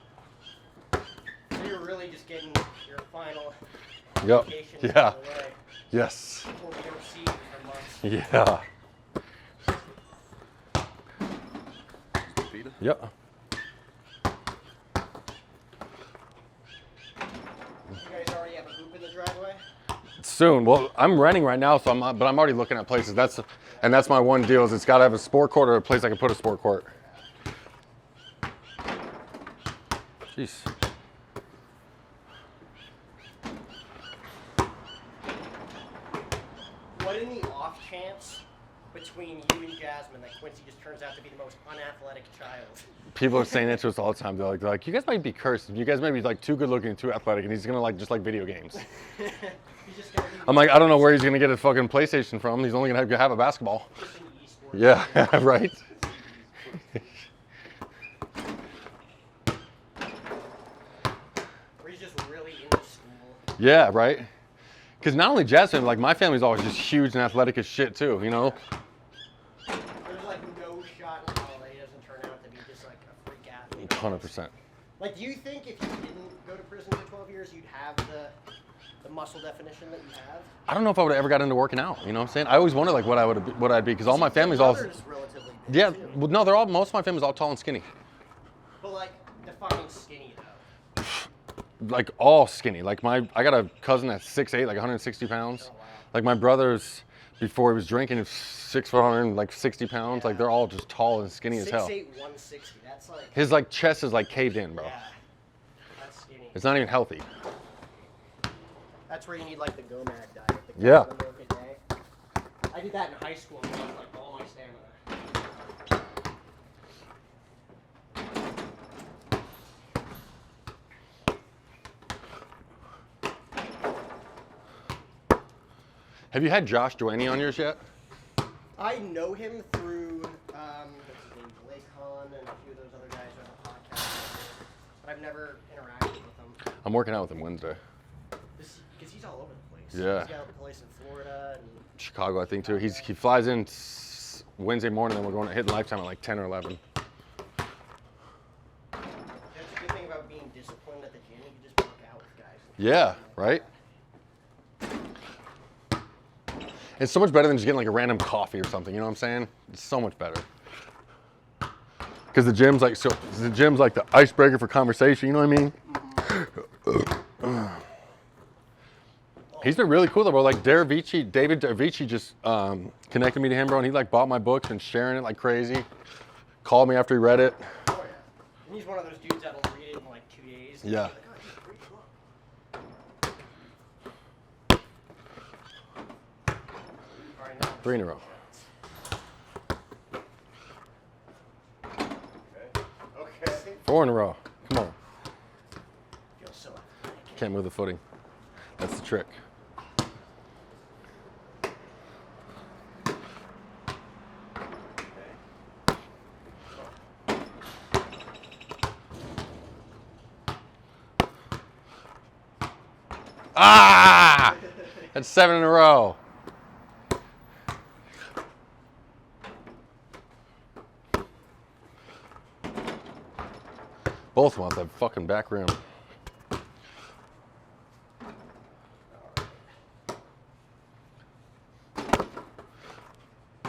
So you're really just getting your final Yep. vacation Yeah. out of the way Yes. before we don't see you for months. Yeah. Yep. You guys already have a hoop in the driveway? Soon. Well, I'm renting right now, so but I'm already looking at places. That's my one deal is it's got to have a sport court or a place I can put a sport court. Jeez. What in the off chance between you and Jasmine that Quincy just turns out to be the most unathletic child? People are saying that to us all the time. They're like, you guys might be cursed. You guys might be like too good looking and too athletic, and he's gonna like just like video games. He's just gonna be I'm like, I don't know where he's gonna get a fucking PlayStation from. He's only gonna have a basketball. just an esports. Yeah, right. Or he's just really into school. Yeah, right. Because not only Jasmine, like my family's always just huge and athletic as shit too. You know. There's like no shot in hell that he doesn't turn out to be just like a freak athlete. 100%. Like, do you think if you didn't go to prison for 12 years, you'd have the muscle definition that you have? I don't know if I would have ever got into working out. You know what I'm saying? I always wondered like what I'd be because all my family's Your all. brother's relatively big, Yeah, too. well, no, they're all. Most of my family's all tall and skinny. But like, defining skinny though. Like all skinny. Like I got a cousin that's 6'8", like 160 pounds. Oh, wow. Like my brother's, before he was drinking, is 6 foot 160 pounds. Like they're all just tall and skinny as hell. 6'8", 160. That's like. His like chest is like caved in, bro. Yeah. That's skinny. It's not even healthy. That's where you need like the GOMAC diet. The Yeah. Captain America Day. I did that in high school and lost like all my stamina. Have you had Josh Duaney on yours yet? I know him through what's his name, Blake Hahn and a few of those other guys who have a podcast. But I've never interacted with him. I'm working out with him Wednesday. Because he's all over the place. Yeah. He's got a place in Florida and Chicago, I think too. He flies in Wednesday morning, and we're going to Hidden Lifetime at like 10 or 11. that's a good thing about being disciplined at the gym. You can just work out with guys. Yeah, right? It's so much better than just getting like a random coffee or something. You know what I'm saying? It's so much better. Because the gym's like the icebreaker for conversation. You know what I mean? He's been really cool though, bro. Like David Daravici just connected me to him, bro, and he like bought my books and sharing it like crazy. Called me after he read it. Oh yeah. And he's one of those dudes that'll read it in like 2 days. Yeah. Like, oh, he's a great book. All right, now 3 in a row. Okay. 4 in a row. Come on. feels so athletic. Can't move the footing. That's the trick. Ah! That's 7 in a row. Both want that fucking back rim. What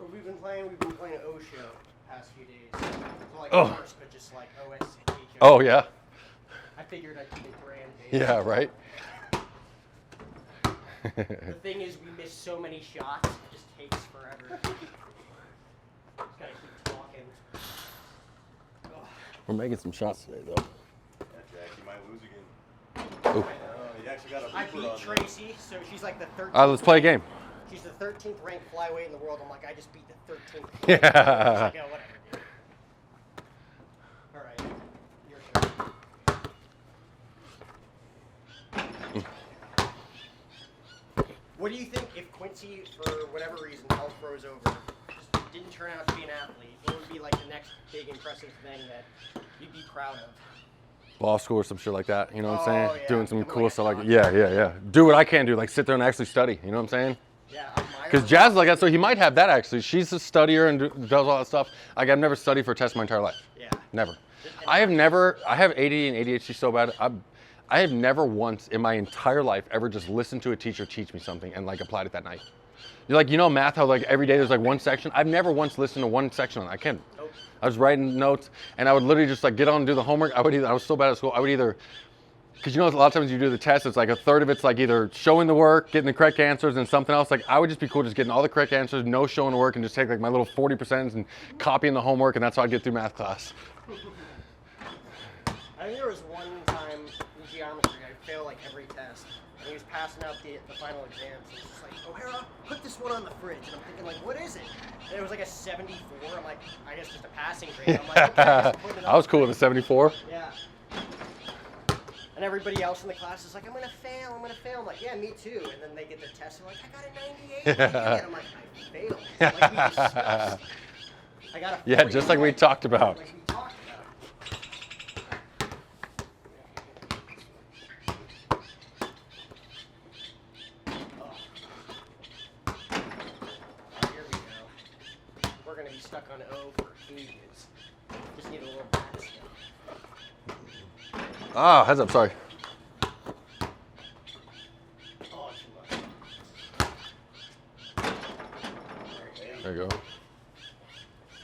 have we been playing? We've been playing Osho past few days. So like Oh. course, but just like OSHO. Oh, yeah? I figured I'd keep it grand. Yeah, right? The thing is, we miss so many shots, it just takes forever. Just gotta keep talking. Ugh. We're making some shots today, though. Yeah, Jack, you might lose again. Oh. You actually got a I leaper beat on there. Tracy, so she's like the 13th. Let's play a game. She's the 13th ranked flyweight in the world. I'm like, I just beat the 13th. Yeah. She's like, oh, whatever, dude. All right, your turn. What do you think if Quincy, for whatever reason, health froze over, just didn't turn out to be an athlete? What would be like the next big impressive thing that you'd be proud of? Law school or some shit like that. You know what I'm Oh, saying? yeah. Doing some Become cool like a stuff like doctor. yeah. Do what I can do, like sit there and actually study. You know what I'm saying? Yeah, Because Jazz is like that, so he might have that actually. She's a studier and does all that stuff. Like I've never studied for a test my entire life. Yeah. Never. I have ADD and ADHD so bad. I have never once in my entire life ever just listened to a teacher teach me something and like applied it that night. You're like, you know, math, how like every day there's like one section. I've never once listened to one section on it. I can't. Nope. I was writing notes and I would literally just like get on and do the homework. I was so bad at school. I would either, because you know, a lot of times you do the test, it's like a third of it's like either showing the work, getting the correct answers, and something else. Like I would just be cool just getting all the correct answers, no showing the work, and just take like my little 40% and copying the homework, and that's how I'd get through math class. I think there was one time in geometry I failed like every test, and he was passing out the final exams. And he was just like, O'Hara, put this one on the fridge. And I'm thinking like, what is it? And it was like a 74. I'm like, I guess just a passing grade. I'm like, okay, just put it on I was the cool with a 74. Yeah. And everybody else in the class is like, I'm gonna fail. I'm like, yeah, me too. And then they get the test and like, I got a 98. And I'm like, I failed. Like we discussed. I got a Yeah, 40. just like we talked about. Like we talked about. Oh, here we go. We're gonna be stuck on O for ages. Just need a little back still. Ah, heads up, sorry. Oh, too much. There you go.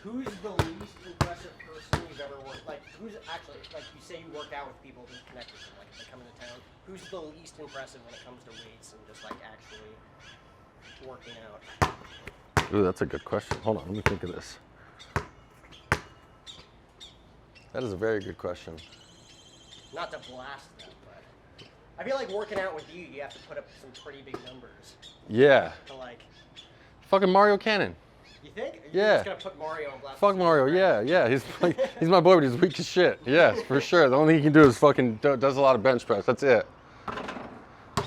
Who's the least impressive person you've ever worked? Like, who's actually, like, you say you work out with people who connect with them, like, if they come into town. Who's the least impressive when it comes to weights and just, like, actually working out? Ooh, that's a good question. Hold on, let me think of this. That is a very good question. Not to blast them, but I feel like working out with you, you have to put up some pretty big numbers Yeah. to, like, Fucking Mario Cannon. you think? Yeah. You're just gonna put Mario on blast. Fuck Mario, yeah. He's like, he's my boy, but he's weak as shit. Yes, for sure. The only thing he can do is fucking does a lot of bench press. That's it.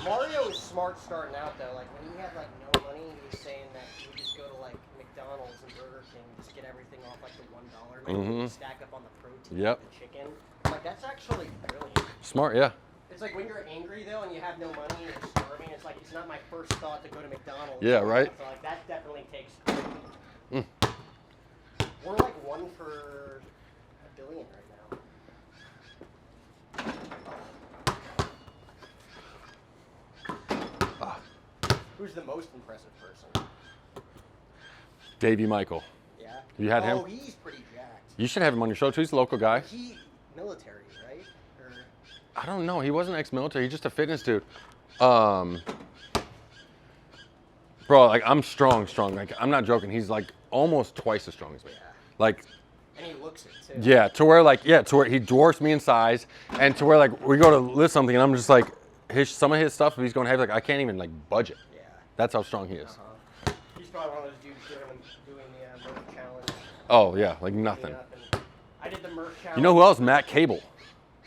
Mario is smart starting out though. Like when he had like no money, he was saying that he would just go to like McDonald's and Burger King, just get everything off like the $1 menu, and stack up on the protein, Yep. the chicken. I'm like that's actually brilliant. Smart, yeah. It's like when you're angry though and you have no money and you're starving. It's like it's not my first thought to go to McDonald's. Yeah, right. So like that definitely takes. Mm. We're like 1 for a billion right now. Ah. Who's the most impressive person? Davey Michael. Yeah. You had him? Oh, he's pretty jacked. You should have him on your show too. He's a local guy. He military, right? Or... I don't know. He wasn't ex-military. He's just a fitness dude. Bro, like I'm strong. Like I'm not joking. He's like almost twice as strong as me. Yeah. Like. And he looks it too. Yeah, to where he dwarfs me in size, and to where like we go to lift something, and I'm just like, some of his stuff, if he's going heavy, like I can't even like budge it. Yeah. That's how strong he is. He's probably one of those dudes doing the Murph challenge. Oh yeah, like nothing. I did the Murph challenge. You know who else? Matt Cable.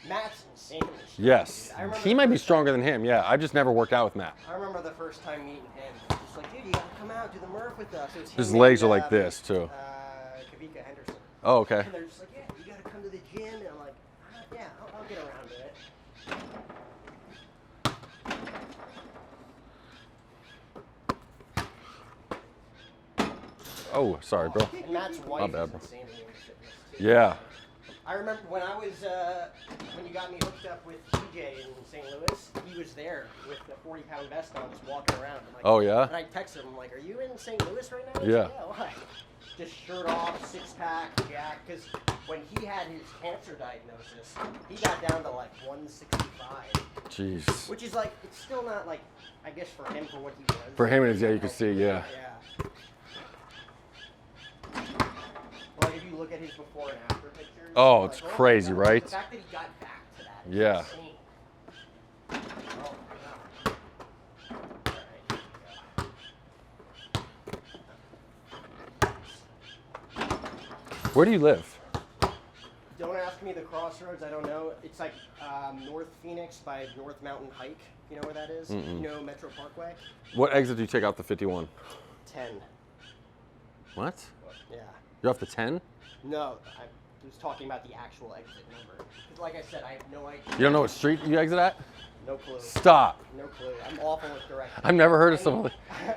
Matt's insane. Yes. He might be stronger than him. Yeah, I've just never worked out with Matt. I remember the first time meeting him. He's like, dude, you gotta come out, do the Murph with us. It was His him legs and, are like this too. Kavika Henderson. Oh, okay. And they're just like, yeah, you gotta come to the gym. And I'm like, yeah, I'll get around to it. Oh, sorry, bro. And Matt's wife My bad, is bro. insane in fitness too. Yeah. I remember when I was, when you got me hooked up with TJ in St. Louis, he was there with the 40-pound vest on, just walking around. I'm like, Oh, yeah? And I texted him, I'm like, are you in St. Louis right now? Yeah. Like, yeah, why? Just shirt off, six-pack, jack. Because when he had his cancer diagnosis, he got down to like 165. Jeez. Which is like, it's still not like, I guess for him, for what he was. For him, it is, yeah, you can see, yeah. Yeah. Like if you look at his before and after pictures. Oh, like, it's my crazy, God. right? The fact that he got back to that is Yeah. insane. Oh my God. All right, here we go. Where do you live? Don't ask me the crossroads. I don't know. It's like North Phoenix by North Mountain Hike. You know where that is? You know Metro Parkway? What exit do you take out the 51? 10. What? Yeah. You're off the 10? No, I was talking about the actual exit number. 'Cause like I said, I have no idea. You don't know what street you exit at? No clue. Stop. No clue. I'm awful with directions. I've never heard of someone.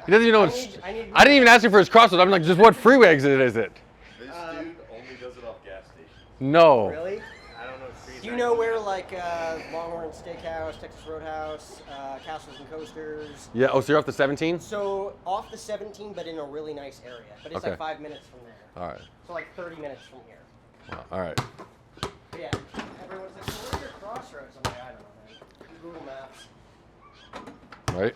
He doesn't even know. I need- I didn't even ask you for his crossroads. I'm like, just what freeway exit is it? This dude only does it off gas stations. No. Really? I don't know. Do you know where like Longhorn Steakhouse, Texas Roadhouse, Castles and Coasters? Yeah. Oh, so you're off the 17? So off the 17, but in a really nice area. But it's Okay. like 5 minutes from there. All right. So like 30 minutes from here. Wow. All right. But yeah, everyone's like, well, where's your crossroads? I'm like, I don't know, man. Google Maps. Right.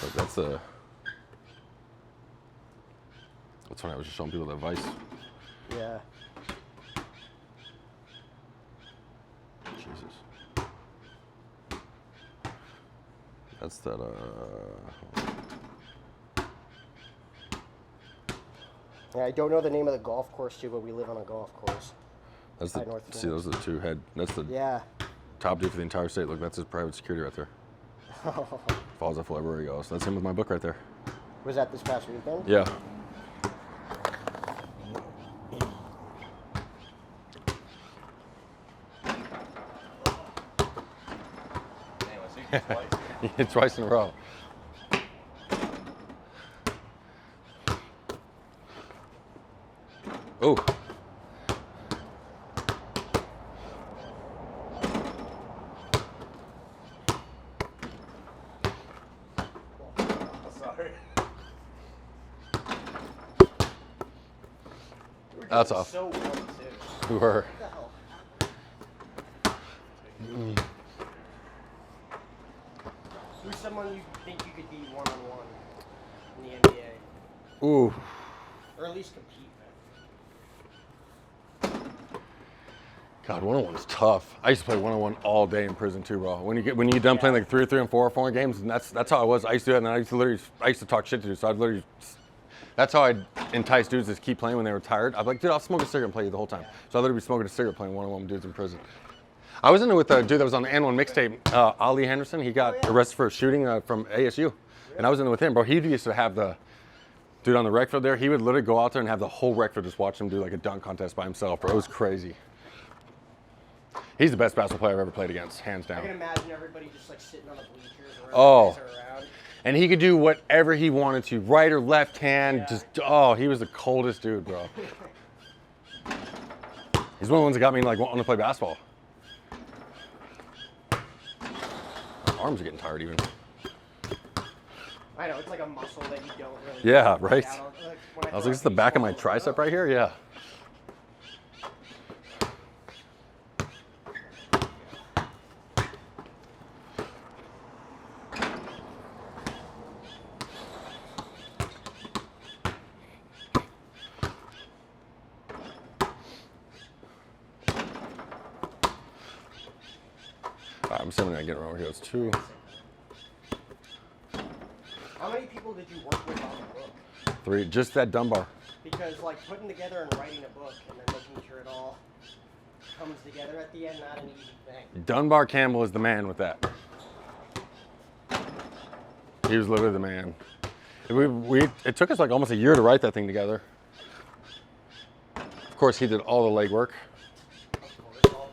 But that's a. That's when I was just showing people the advice. Yeah. Jesus. That's that. Yeah, I don't know the name of the golf course too, but we live on a golf course. That's By the. North See, those are the two head. That's the Yeah. top dude for the entire state. Look, that's his private security right there. Falls off wherever he goes. That's him with my book right there. Was that this past weekend? Yeah. Damn, I see you twice. Twice in a row. Oh. Sorry. That's off. So warm too. We were. What the hell? Who's someone you think you could be one-on-one in the NBA? Ooh. Or at least compete with? God, 1-on-1 is tough. I used to play 1-on-1 all day in prison too, bro. When you get done playing like 3 and 4 games, and that's how I was. I used to do that, and I used to talk shit to dudes. So I'd literally, that's how I'd entice dudes to keep playing when they were tired. I'd be like, dude, I'll smoke a cigarette and play you the whole time. So I'd literally be smoking a cigarette playing 1-on-1 with dudes in prison. I was in it with a dude that was on the N1 mixtape, Ali Henderson. He got arrested for a shooting from ASU, and I was in it with him, bro. He used to have the dude on the rec field there. He would literally go out there and have the whole rec field just watch him do like a dunk contest by himself, bro. It was crazy. He's the best basketball player I've ever played against, hands I down. can imagine everybody just like sitting on the bleachers or Oh. guys are around. And he could do whatever he wanted to, right or left hand. Yeah. Just he was the coldest dude, bro. He's one of the ones that got me like wanting to play basketball. arms are getting tired even. I know, it's like a muscle that you don't really. Yeah, right. Out on. Like, I was like, is this the back of my tricep right here? Yeah. I'm assuming I get it over here. It's 2. How many people did you work with on the book? 3. Just that dunbar. Because like putting together and writing a book and then making sure it all comes together at the end, not an easy thing. Dunbar Campbell is the man with that. He was literally the man. It took us like almost a year to write that thing together. Of course, he did all the legwork. Of course, all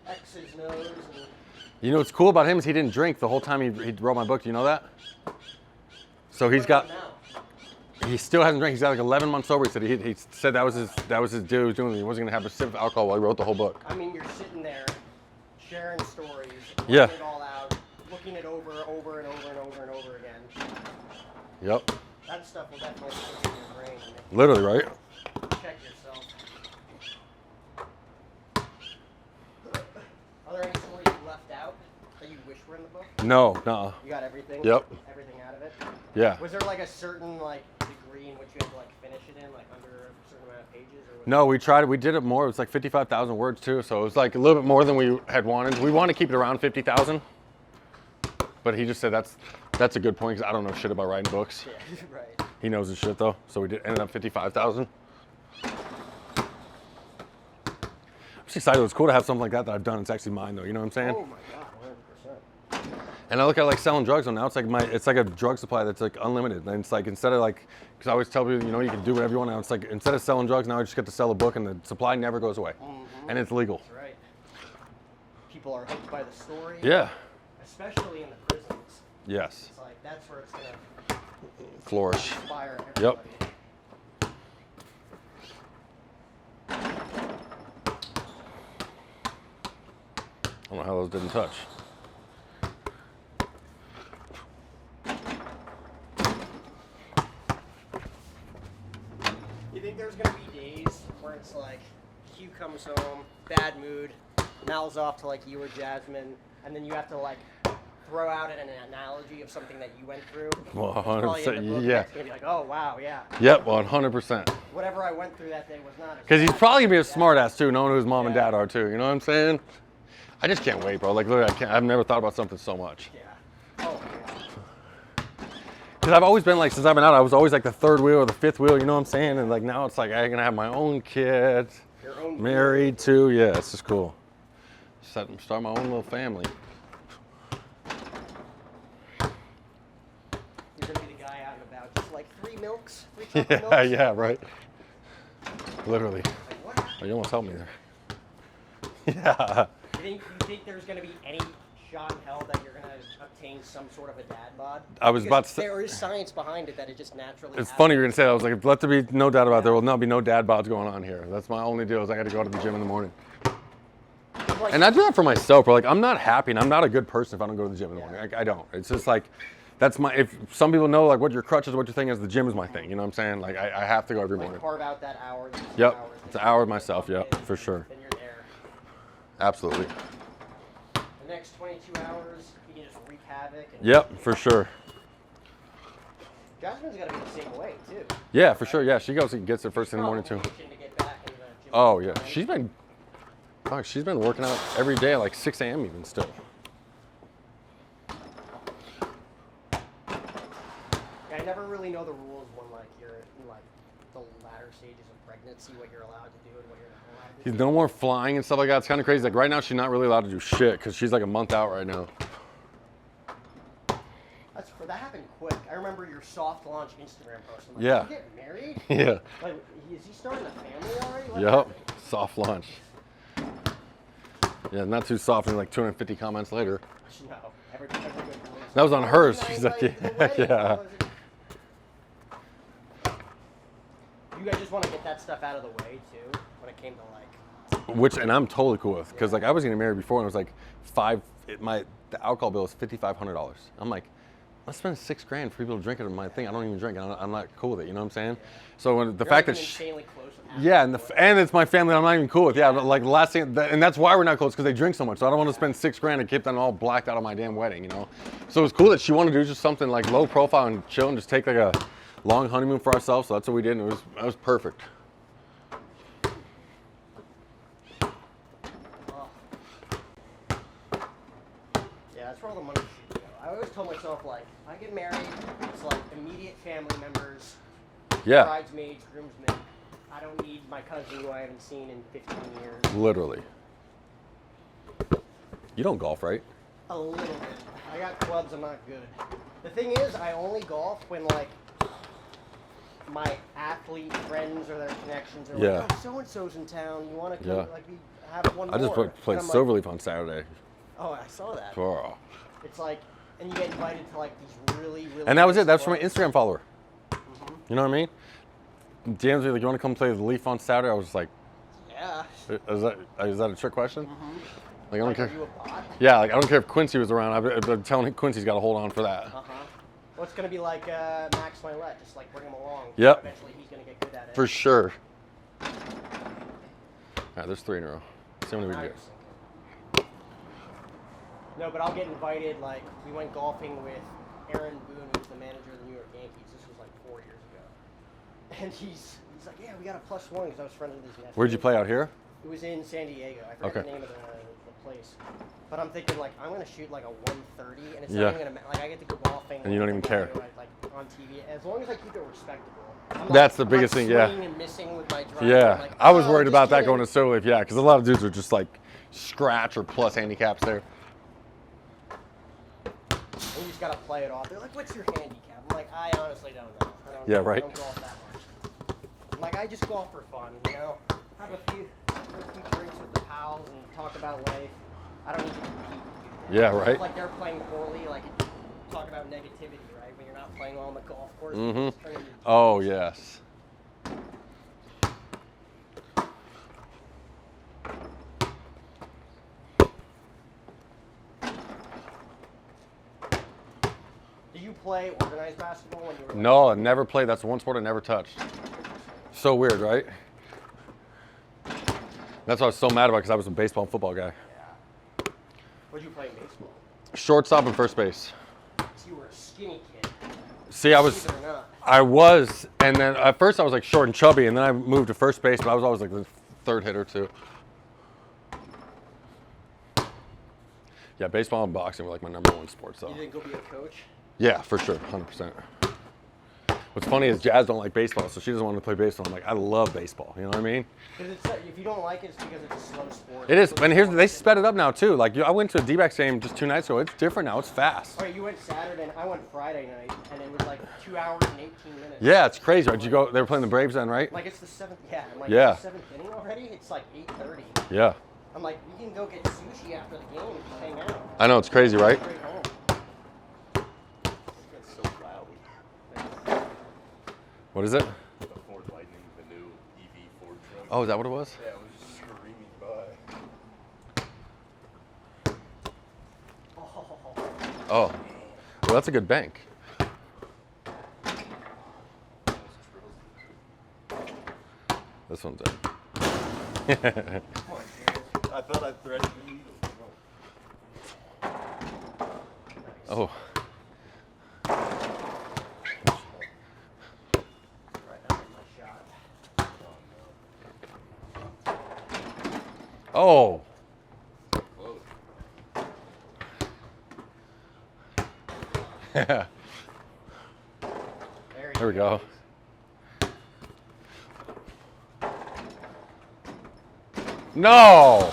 the X's, O's, and You know what's cool about him is he didn't drink the whole time he wrote my book. Do you know that? So he's got. He still hasn't drank. He's got like 11 months sober. He said he said that was his deal he was doing. He wasn't gonna have a sip of alcohol while he wrote the whole book. I mean, you're sitting there sharing stories, Yeah. writing it all out, looking it over and over and over again. Yep. That stuff will definitely stick in your brain. And Literally, right? check yourself. Are there any stories you left out that you wish were in the book? No, nuh-uh. You got everything? Yep. Everything out of it? Yeah. Was there like a certain like degree in which you had to like finish it in, like under a certain amount of pages? Or was No, we tried it. We did it more. It was like 55,000 words too, so it was like a little bit more than we had wanted. We want to keep it around 50,000, but he just said that's a good point because I don't know shit about writing books. Yeah, right. He knows his shit though, so we ended up 55,000. I'm just excited. It's cool to have something like that I've done. It's actually mine though. You know what I'm saying? Oh my god, 100%. And I look at like selling drugs, and now it's like a drug supply that's like unlimited. And it's like instead of like, because I always tell people, you know, you can do whatever you want. Now it's like instead of selling drugs, now I just get to sell a book, and the supply never goes away, and it's legal. That's right. People are hooked by the story. Yeah. Especially in the prisons. Yes. It's like that's where it's gonna Flourish. inspire Yep. everybody. I don't know how those didn't touch. You think there's gonna be days where it's like Hugh comes home, bad mood, mouths off to like you or Jasmine, and then you have to like throw out an analogy of something that you went through? Well, Probably in the 100%. book, Yeah. It's gonna be like, oh wow, yeah. Yep. 100%. Whatever I went through that day was not. Because he's probably gonna be a smart ass too, knowing who his mom and Yeah. dad are too. You know what I'm saying? I just can't wait, bro. Like literally, I've never thought about something so much. Yeah. Oh yeah. Because I've always been like, since I've been out, I was always like the third wheel or the fifth wheel. You know what I'm saying? And like now it's like I'm gonna have my own kids, Your own married too. Yeah, it's just cool. Start my own little family. You're gonna be the guy out and about, just like 3 milks, 3 chocolate Yeah, milks. yeah, right. Literally. Like what? Oh, you almost helped me there. Yeah. You think there's gonna be any shot in hell that you're gonna obtain some sort of a dad bod? I was Because about to say- there is science behind it that it just naturally. It's happens. funny you're gonna say that. I was like, let there be no doubt about it. There will not be no dad bods going on here. That's my only deal is I got to go to the gym in the morning. Like, And I do that for myself. Bro. Like I'm not happy and I'm not a good person if I don't go to the gym in the morning. I don't. It's just like, that's my, if some people know like what your crutch is, what your thing is, the gym is my thing. You know what I'm saying? Like I have to go every morning. carve out that hour. those 2 Yep. hours, It's an hour with myself. Yep, for sure. Then you're there. Absolutely. The next 22 hours, you can just wreak havoc. And Yep, for sure. Jasmine's gotta be the same way too. Yeah, for sure. Yeah, she goes and gets it first thing in the morning too. Probably itching to get back into the gym. Oh yeah, she's been working out every day at like 6 a.m. even still. I never really know the rules when like you're in like the latter stages of pregnancy, what you're allowed to do and what you're not allowed to do. He's no more flying and stuff like that. It's kind of crazy. Like right now, she's not really allowed to do shit because she's like a month out right now. That happened quick. I remember your soft launch Instagram post. I'm like, Yeah. "Did you get married? Yeah. Like, is he starting a family already? What Yep. happened?" Soft launch. Yeah, not too soft. And like 250 comments later. No, every good news. That was on hers. Nice, She's like, the yeah, wedding. yeah. You guys just want to get that stuff out of the way too, when it came to like and I'm totally cool with, because like I was getting married before and it was like the alcohol bill is $5,500. I'm like, let's spend $6,000 for people to drink it in my thing. I don't even drink. I'm not cool with it. You know what I'm saying? So when the fact that insanely close with yeah, and it's my family I'm not even cool with. Yeah, like the last thing, and that's why we're not close, because they drink so much. So I don't want to spend $6,000 and keep them all blacked out on my damn wedding, you know? So it was cool that she wanted to do just something like low profile and chill and just take like a long honeymoon for ourselves. So that's what we did, and it was perfect. Yeah, that's where all the money should go. I always told myself, like, if I get married, it's like immediate family members, Yeah, bridesmaids, groomsmen. I don't need my cousin who I haven't seen in 15 years. literally. You don't golf, right? A little bit. I got clubs, I'm not good. The thing is, I only golf when, like, my athlete friends or their connections are Yeah. like, oh, so-and-so's in town, you want to come, Yeah. like, we have one I just more? played And I'm Silverleaf on Saturday. oh, I saw that. Oh. It's like, and you get invited to, like, these really, really And that was it. nice That's from an clubs. Instagram follower. You know what I mean? James was like, you want to come play the Leaf on Saturday? I was just like, Yeah. is that a trick question? Like, I don't Like, care. are you a bot? Yeah, like I don't care if Quincy was around. I've been telling Quincy's got to hold on for that. Uh-huh. Well, it's going to be like Max Milet, just, like, bring him along. Yep. Eventually, he's going to get good at it. For sure. All right, there's 3 in a row. See how many we can get. No, but I'll get invited. Like, we went golfing with Aaron Boone, who's the manager of the New York Yankees. This was like 4 years ago. And he's like, yeah, we got a +1 because I was friends with his nephew. Where'd you play, out here? It was in San Diego. I forgot Okay. the name of the place. But I'm thinking, like, I'm going to shoot like a 130, and it's Yeah. not even going to like, I get to go golfing. And you don't even care. Like, on TV. As long as I keep it respectable. I'm That's the I'm biggest not thing, yeah. swinging and missing with my drive. Yeah, I'm like, I was oh, worried just about that kidding. going to Silverleaf, yeah, because a lot of dudes are just like scratch or plus handicaps there. And you just gotta play it off. They're like, "What's your handicap?" I'm like, "I honestly don't know. Yeah, right. I don't golf that much." I'm like, I just golf for fun, you know. Have a few drinks with the pals and talk about life. I don't need to compete. Yeah, right. It's like they're playing poorly. Like, talk about negativity, right? When you're not playing well on the golf course. Mhm. it's turning into- Oh, yes. Do you play organized basketball when you were? No, I never played. That's the one sport I never touched. So weird, right? That's what I was so mad about, because I was a baseball and football guy. Yeah. What'd you play in baseball? Shortstop and first base. So you were a skinny kid. See, I Believe it or not. was, and then at first I was like short and chubby, and then I moved to first base, but I was always like the third hitter too. Yeah, baseball and boxing were like my #1 sports though. You didn't go be a coach? Yeah, for sure, 100%. What's funny is Jazz don't like baseball, so she doesn't want to play baseball. I'm like, I love baseball. You know what I mean? Because if you don't like it, it's because it's a slow sport. It is, and they sped it up now too. Like I went to a D-backs game just 2 nights ago. It's different now. It's fast. All right, you went Saturday, and I went Friday night, and it was like 2 hours and 18 minutes. Yeah, it's crazy. Did you go? They were playing the Braves then, right? Like it's the 7th. Yeah. I'm like, Yeah. It's the 7th inning already. It's like 8:30. Yeah. I'm like, we can go get sushi after the game and just hang out. I know, it's crazy, right? Straight home. It's so loud. What is it? The Ford Lightning, the new EV Ford truck. Oh, is that what it was? Yeah, it was just screaming by. Oh. Oh, well, that's a good bank. This one's in. Come on, Jared. I thought I threaded the needle. Oh, Right, that was my shot. oh. Whoa. There we go. No.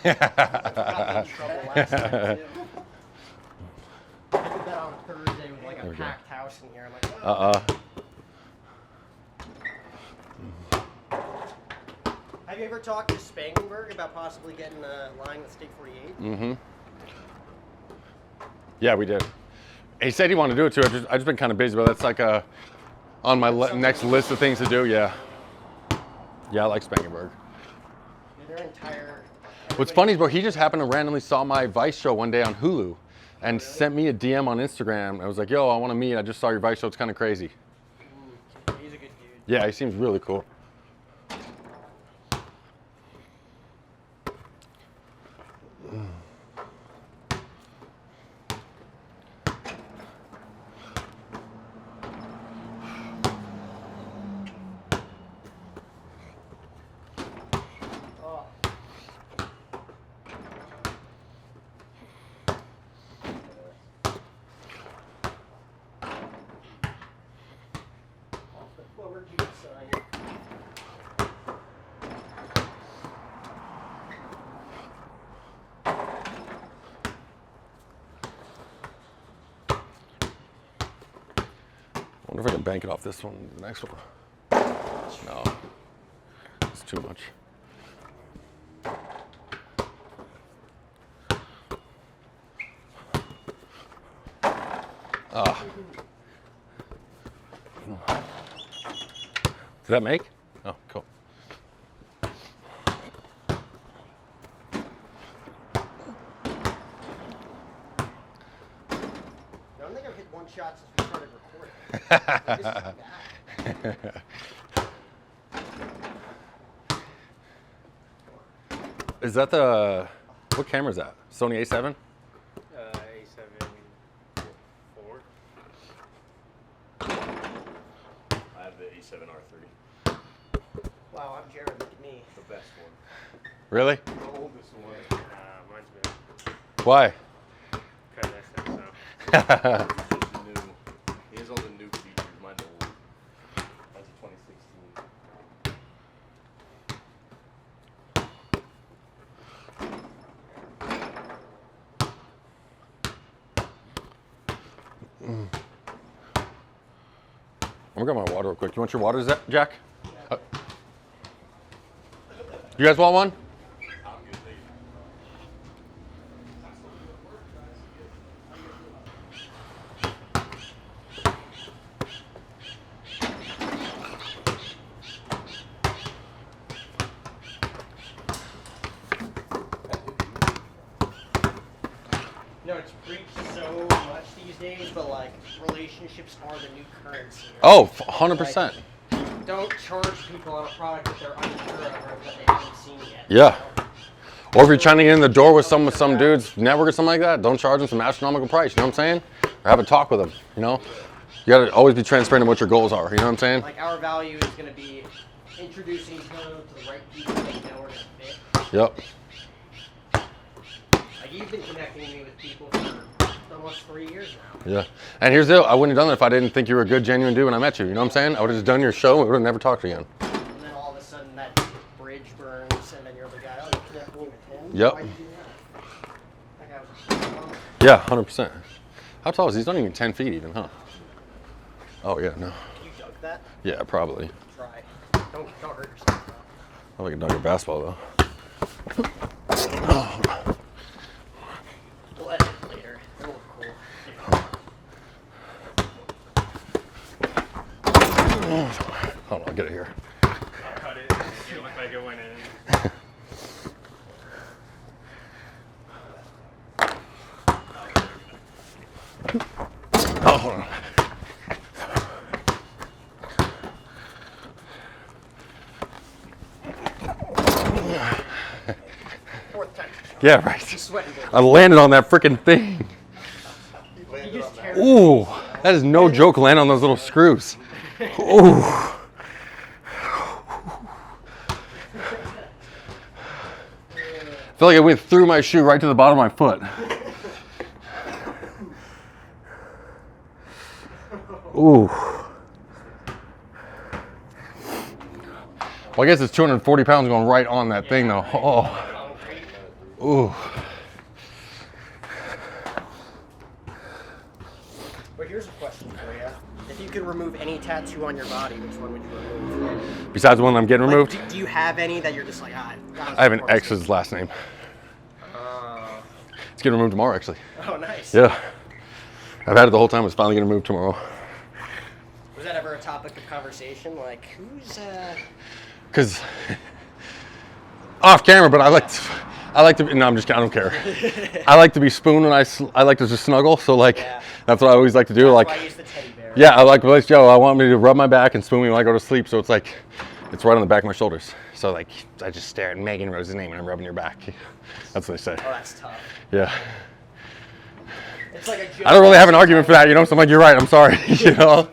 Got me in trouble last time, too. I did that on Thursday with like a There we go. packed house in here. I'm like, oh. Have you ever talked to Spangenberg about possibly getting lying with State 48? Mm-hmm. Yeah, we did. He said he wanted to do it too. I've just been kind of busy, but that's like on my next list of things to do. Yeah. Yeah, I like Spangenberg. Their entire. What's funny is, bro, he just happened to randomly saw my Vice show one day on Hulu and sent me a DM on Instagram. I was like, yo, I want to meet. I just saw your Vice show. It's kind of crazy. He's a good dude. Yeah, he seems really cool. I wonder if I can bank it off this one, the next one. No, it's too much. Did that make? Oh, cool. I don't think I've hit one shot since we started recording. This is bad. Is that the, what camera is that? Sony A7? A7 IV. I have the A7R3. Wow, I'm Jared. Look at me. The best one. Really? The oldest one. Mine's been. Why? Because I said so. He has all the new features. Mine's old. Mine's a 2016. I'm gonna grab my water real quick. You want your water, Jack? You guys want one? I'm good, thank You know, it's preached so much these days, but like relationships are the new currency. Right? Oh, 100%. Like, don't charge people on a product that they're unsure of or that they haven't seen yet. Yeah. Or if you're trying to get in the door with some dude's network or something like that, don't charge them some astronomical price. You know what I'm saying? Or have a talk with them. You know, you gotta always be transparent in what your goals are. You know what I'm saying? Like our value is going to be introducing each other to the right people that you know are going to fit. Yep. Like you've been connecting me with people for almost 3 years now. Yeah. And here's the deal. I wouldn't have done it if I didn't think you were a good, genuine dude when I met you. You know what I'm saying? I would have just done your show and we would have never talked to you again. And then all of a sudden that bridge burns, and then you're the guy. Oh, you connect me with him. Yep. Why'd you do that? That guy was Yeah, 100%. How tall is he? He's not even 10 feet even, huh? Oh, yeah, no. You dug that? Yeah, probably. Try. Don't hurt yourself. I like a dunk at basketball, though. We'll edit it later. It'll look cool. Hold on, I'll get it here. I'll cut it. It'll look like it went in. Oh, hold on. Fourth time. Yeah, right. He's sweating. I landed on that freaking thing. You just tear Ooh, that is no joke landing on those little screws. Ooh. I feel like it went through my shoe right to the bottom of my foot. Ooh. Well, I guess it's 240 pounds going right on that thing, though. Oh. Ooh. But here's a question for you. If you could remove any tattoo on your body, which one would you remove? Besides the one I'm getting removed? Do you have any that you're just like, I have an ex's last name. It's getting removed tomorrow, actually. Oh, nice. Yeah. I've had it the whole time. It's finally getting removed tomorrow. Was that ever a topic of conversation? Like, who's Because off camera, but I like to. No, I'm just kidding. I don't care. I like to be spooned when I like to just snuggle. So like, that's what I always like to do. That's why I use the teddy bear. Yeah, I like Joe. I want me to rub my back and spoon me when I go to sleep. So it's like, it's right on the back of my shoulders. So like, I just stare at Megan Rose's name and I'm rubbing your back. That's what they say. Oh, that's tough. Yeah. It's like a joke. I don't really have an argument for that, you know. So I'm like, you're right. I'm sorry. You know.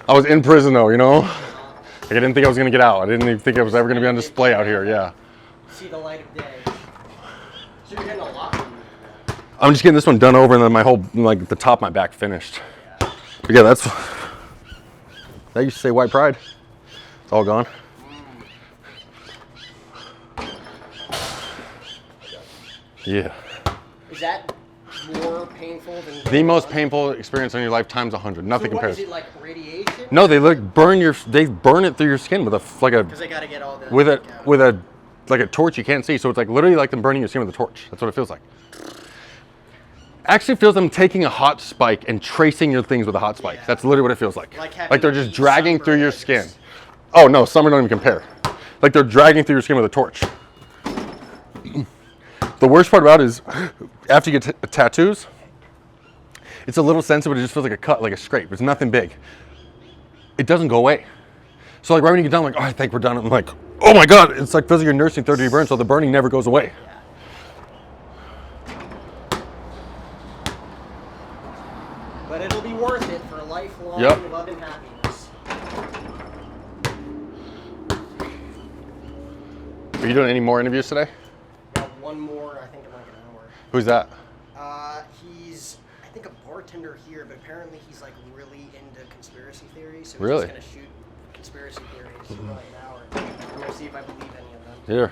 I was in prison though, you know. Like I didn't think I was gonna get out. I didn't even think I was ever gonna be on display out here. Yeah. See the light of day. So you're getting a lot. I'm just getting this one done over and then my whole, like the top of my back finished. But yeah, that used to say white pride. It's all gone. Yeah. Is that more painful than The most painful experience in your life times 100. Nothing so what, compares. is it like radiation? No, they burn it through your skin with Because they gotta get all the with a torch you can't see. So it's like literally like them burning your skin with a torch. That's what it feels like. Actually feels them taking a hot spike and tracing your things with a hot spike. Yeah. That's literally what it feels like. Like they're just dragging sunburn through your edges. skin. Oh no, summer don't even compare. Like they're dragging through your skin with a torch. The worst part about it is after you get tattoos, it's a little sensitive, but it just feels like a cut, like a scrape. It's nothing big. It doesn't go away. So like right when you get done, I'm like, oh, I think we're done. I'm like, oh my God. It's like feels like you're nursing third degree burn, so the burning never goes away. But it'll be worth it for lifelong love and happiness. Are you doing any more interviews today? One more, I think in like an hour. Who's that? He's, I think, a bartender here, but apparently he's like really into conspiracy theories. So Really? he's just gonna shoot conspiracy theories for like an hour. I'm gonna see if I believe any of them. Here.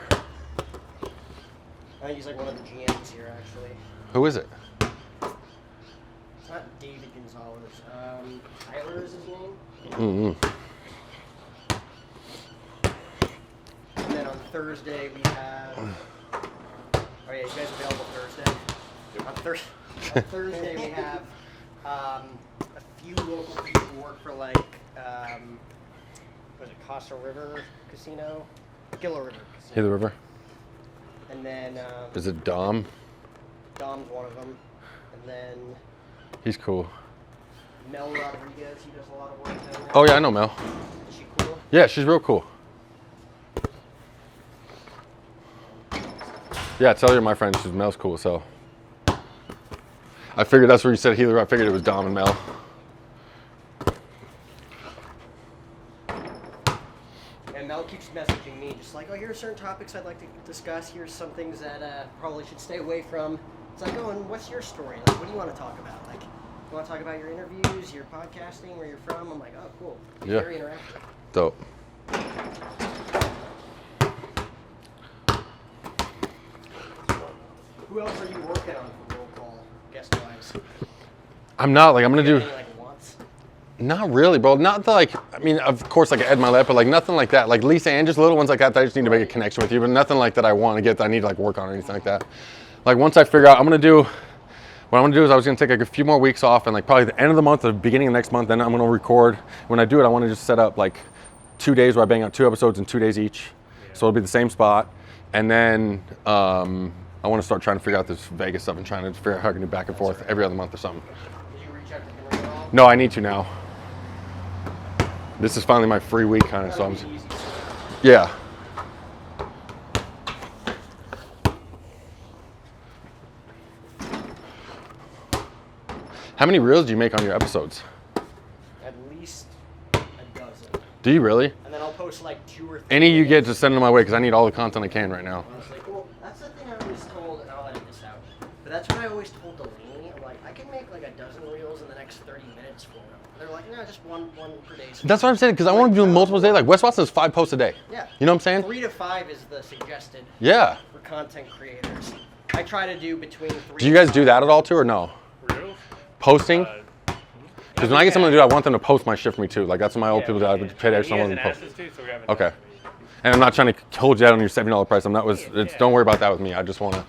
I think he's like one of the GMs here, actually. Who is it? It's not David Gonzalez. Tyler is his name. Mm-hmm. And then on Thursday we have. Oh yeah, you guys available Thursday? On Thursday we have a few local people who work for like was it Casa River Casino? Gila River Casino. Hey, the river. And then Is it Dom? Dom's one of them. And then He's cool. Mel Rodriguez, he does a lot of work down there. Oh yeah, I know Mel. Is she cool? Yeah, she's real cool. Yeah, tell her my friend. She's Mel's cool, so. I figured that's where you said healer. I figured it was Dom and Mel. And Mel keeps messaging me, just like, oh, here are certain topics I'd like to discuss. Here's some things that probably should stay away from. It's like, oh, and what's your story? Like, what do you want to talk about? Like, you want to talk about your interviews, your podcasting, where you're from? I'm like, oh, cool. Yeah. Very interactive. Dope. Who else are you working on for roll call, guest-wise? I'm not like I'm gonna do. Any, like, wants? Not really, bro. Not the, like. I mean, of course, like Ed Milet, but like nothing like that. Like Lisa and just little ones like that. That I just need to make a connection with you, but nothing like that. I want to get. That I need to like work on or anything like that. Like once I figure out, I'm gonna do. What I'm gonna do is I was gonna take like a few more weeks off and like probably the end of the month or the beginning of next month. Then I'm gonna record. When I do it, I want to just set up like 2 days where I bang out 2 episodes in 2 days each. So it'll be the same spot, and then I want to start trying to figure out this Vegas stuff and trying to figure out how I can do back and forth every other month or something. Did you reach out to him at all? No, I need to now. This is finally my free week kind of, so I'm. Yeah. How many reels do you make on your episodes? At least a dozen. Do you really? And then I'll post like 2 or 3. Any you get, just send them my way because I need all the content I can right now. Honestly, well, that's the thing I always told, and I'll edit this out. But that's what I always told Delaney. I'm like, I can make like a dozen reels in the next 30 minutes for them. They're like, no, just one per day. So That's what I'm saying because I want to do multiple days. Like Wes Watson does 5 posts a day. yeah. You know what I'm saying? 3 to 5 is the suggested Yeah. for content creators. I try to do between 3. Do you guys do that at all too or no? Real? Posting? Because when I get someone to do it, I want them to post my shift for me too. Like that's what my old people do. I yeah. would pay He someone to hasn't post. asked us to, so we haven't Okay. done it. And I'm not trying to hold you out on your $70 price. I'm not. Don't worry about that with me. I just want to